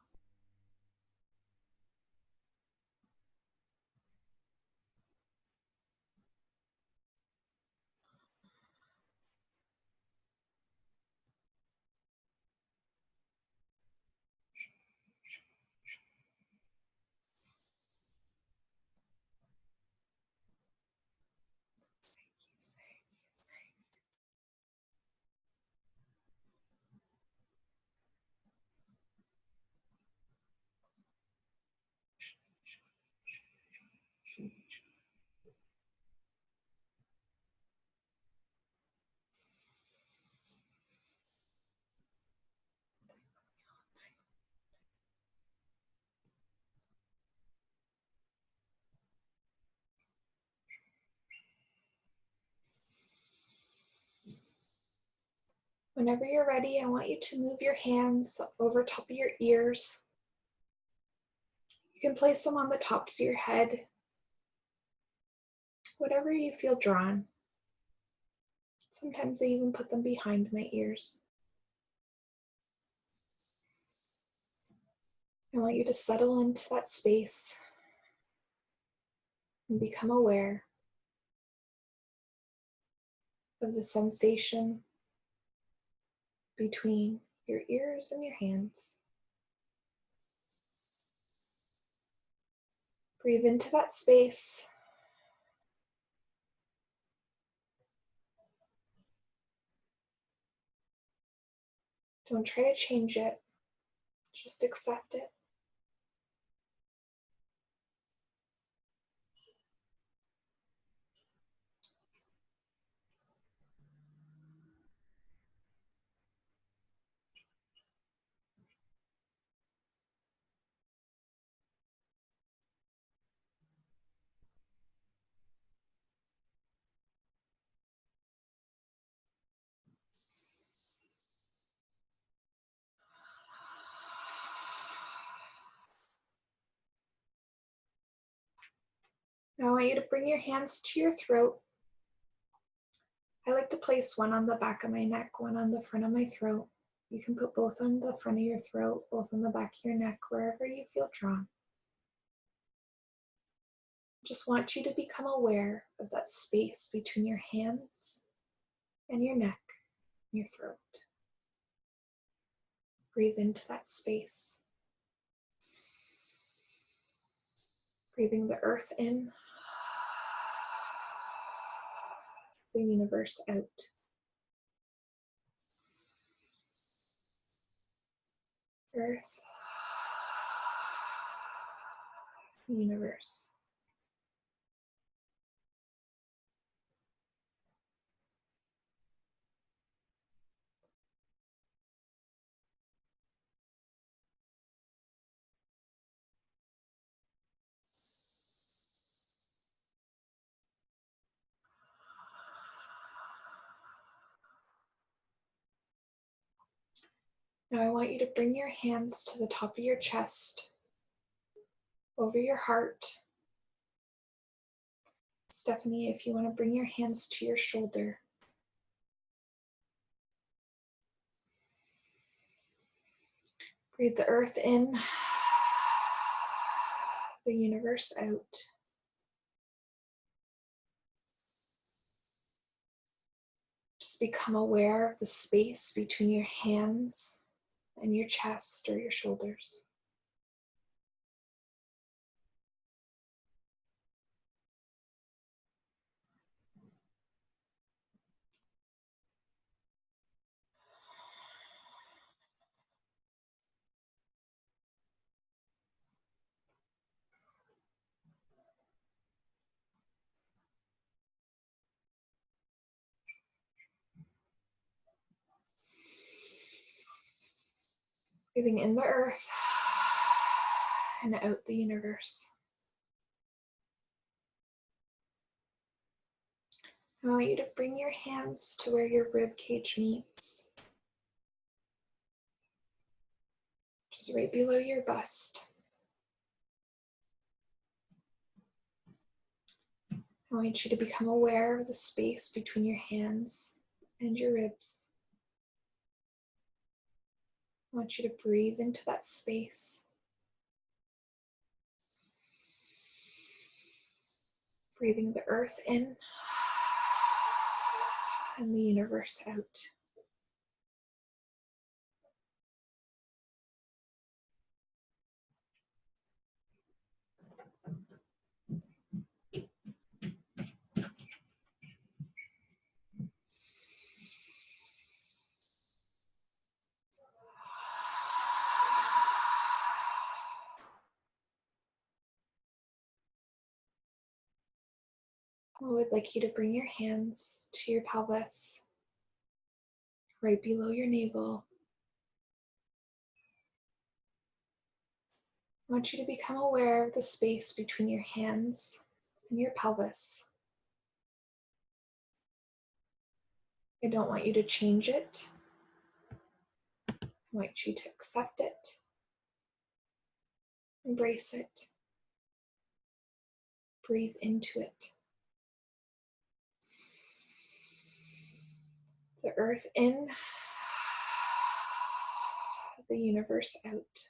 Whenever you're ready, I want you to move your hands over top of your ears. You can place them on the tops of your head, whatever you feel drawn. Sometimes I even put them behind my ears. I want you to settle into that space and become aware of the sensation between your ears and your hands. Breathe into that space. Don't try to change it, just accept it. Now I want you to bring your hands to your throat. I like to place one on the back of my neck, one on the front of my throat. You can put both on the front of your throat, both on the back of your neck, wherever you feel drawn. Just want you to become aware of that space between your hands and your neck and your throat. Breathe into that space. Breathing the earth in, the universe out. Earth, universe. Now I want you to bring your hands to the top of your chest, over your heart. Stephanie, if you want to bring your hands to your shoulder. Breathe the earth in, the universe out. Just become aware of the space between your hands and your chest or your shoulders. Breathing in the earth and out the universe. I want you to bring your hands to where your rib cage meets. Just right below your bust. I want you to become aware of the space between your hands and your ribs. I want you to breathe into that space. Breathing the earth in and the universe out. I would like you to bring your hands to your pelvis, right below your navel. I want you to become aware of the space between your hands and your pelvis. I don't want you to change it. I want you to accept it, embrace it, breathe into it. The earth in, the universe out.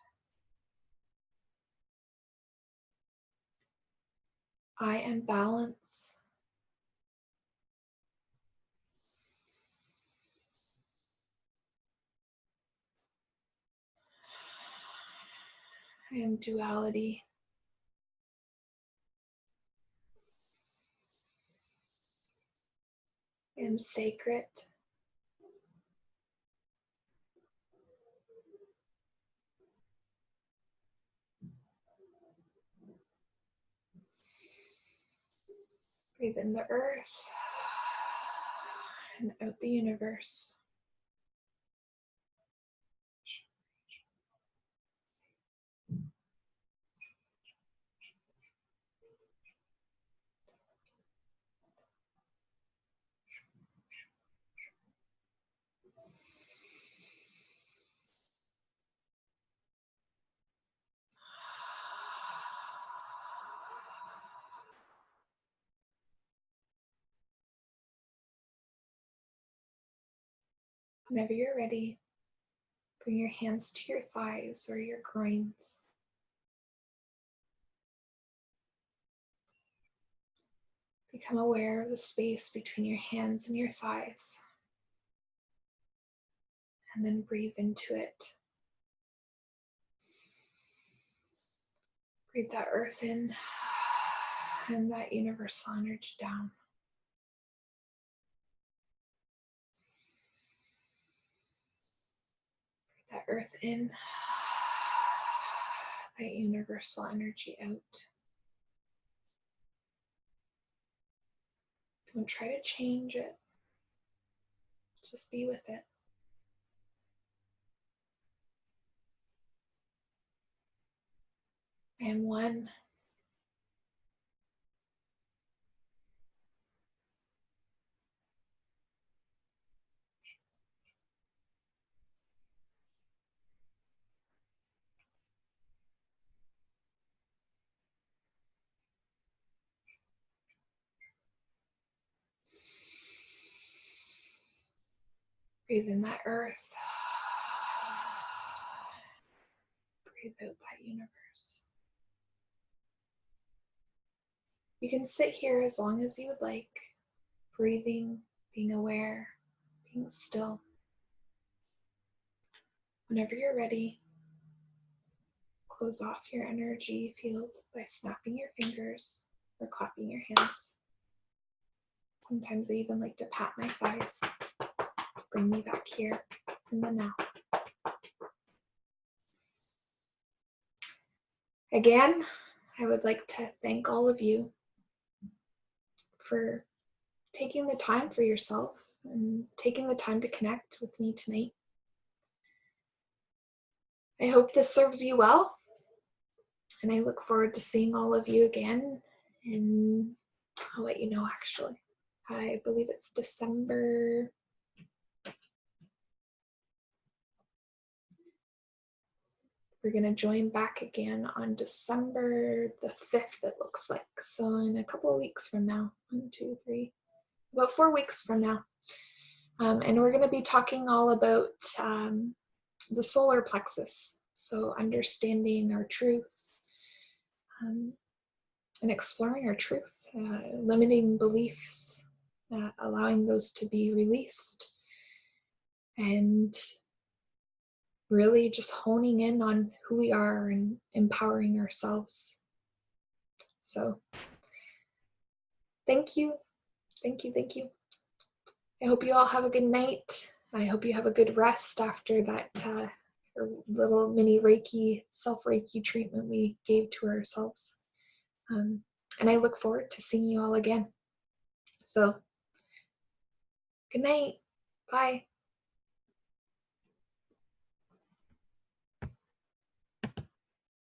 I am balance. I am duality. I am sacred. Breathe in the earth and out the universe. Whenever you're ready, bring your hands to your thighs or your groins. Become aware of the space between your hands and your thighs. And then breathe into it. Breathe that earth in and that universal energy down. Breathe that earth in, that universal energy out. Don't try to change it. Just be with it. I am one. Breathe in that earth. Breathe out that universe. You can sit here as long as you would like, breathing, being aware, being still. Whenever you're ready, close off your energy field by snapping your fingers or clapping your hands. Sometimes I even like to pat my thighs to bring me back here in the now. Again, I would like to thank all of you for taking the time for yourself and taking the time to connect with me tonight. I hope this serves you well. And I look forward to seeing all of you again. And I'll let you know, actually. I believe it's December. We're going to join back again on December the 5th, it looks like. So in a couple of weeks from now, 1, 2, 3, about 4 weeks from now. And we're going to be talking all about the solar plexus. So understanding our truth and exploring our truth, limiting beliefs, allowing those to be released, and really just honing in on who we are and empowering ourselves. So thank you. Thank you. Thank you. I hope you all have a good night. I hope you have a good rest after that little mini Reiki, self-Reiki treatment we gave to ourselves. And I look forward to seeing you all again. So good night. Bye.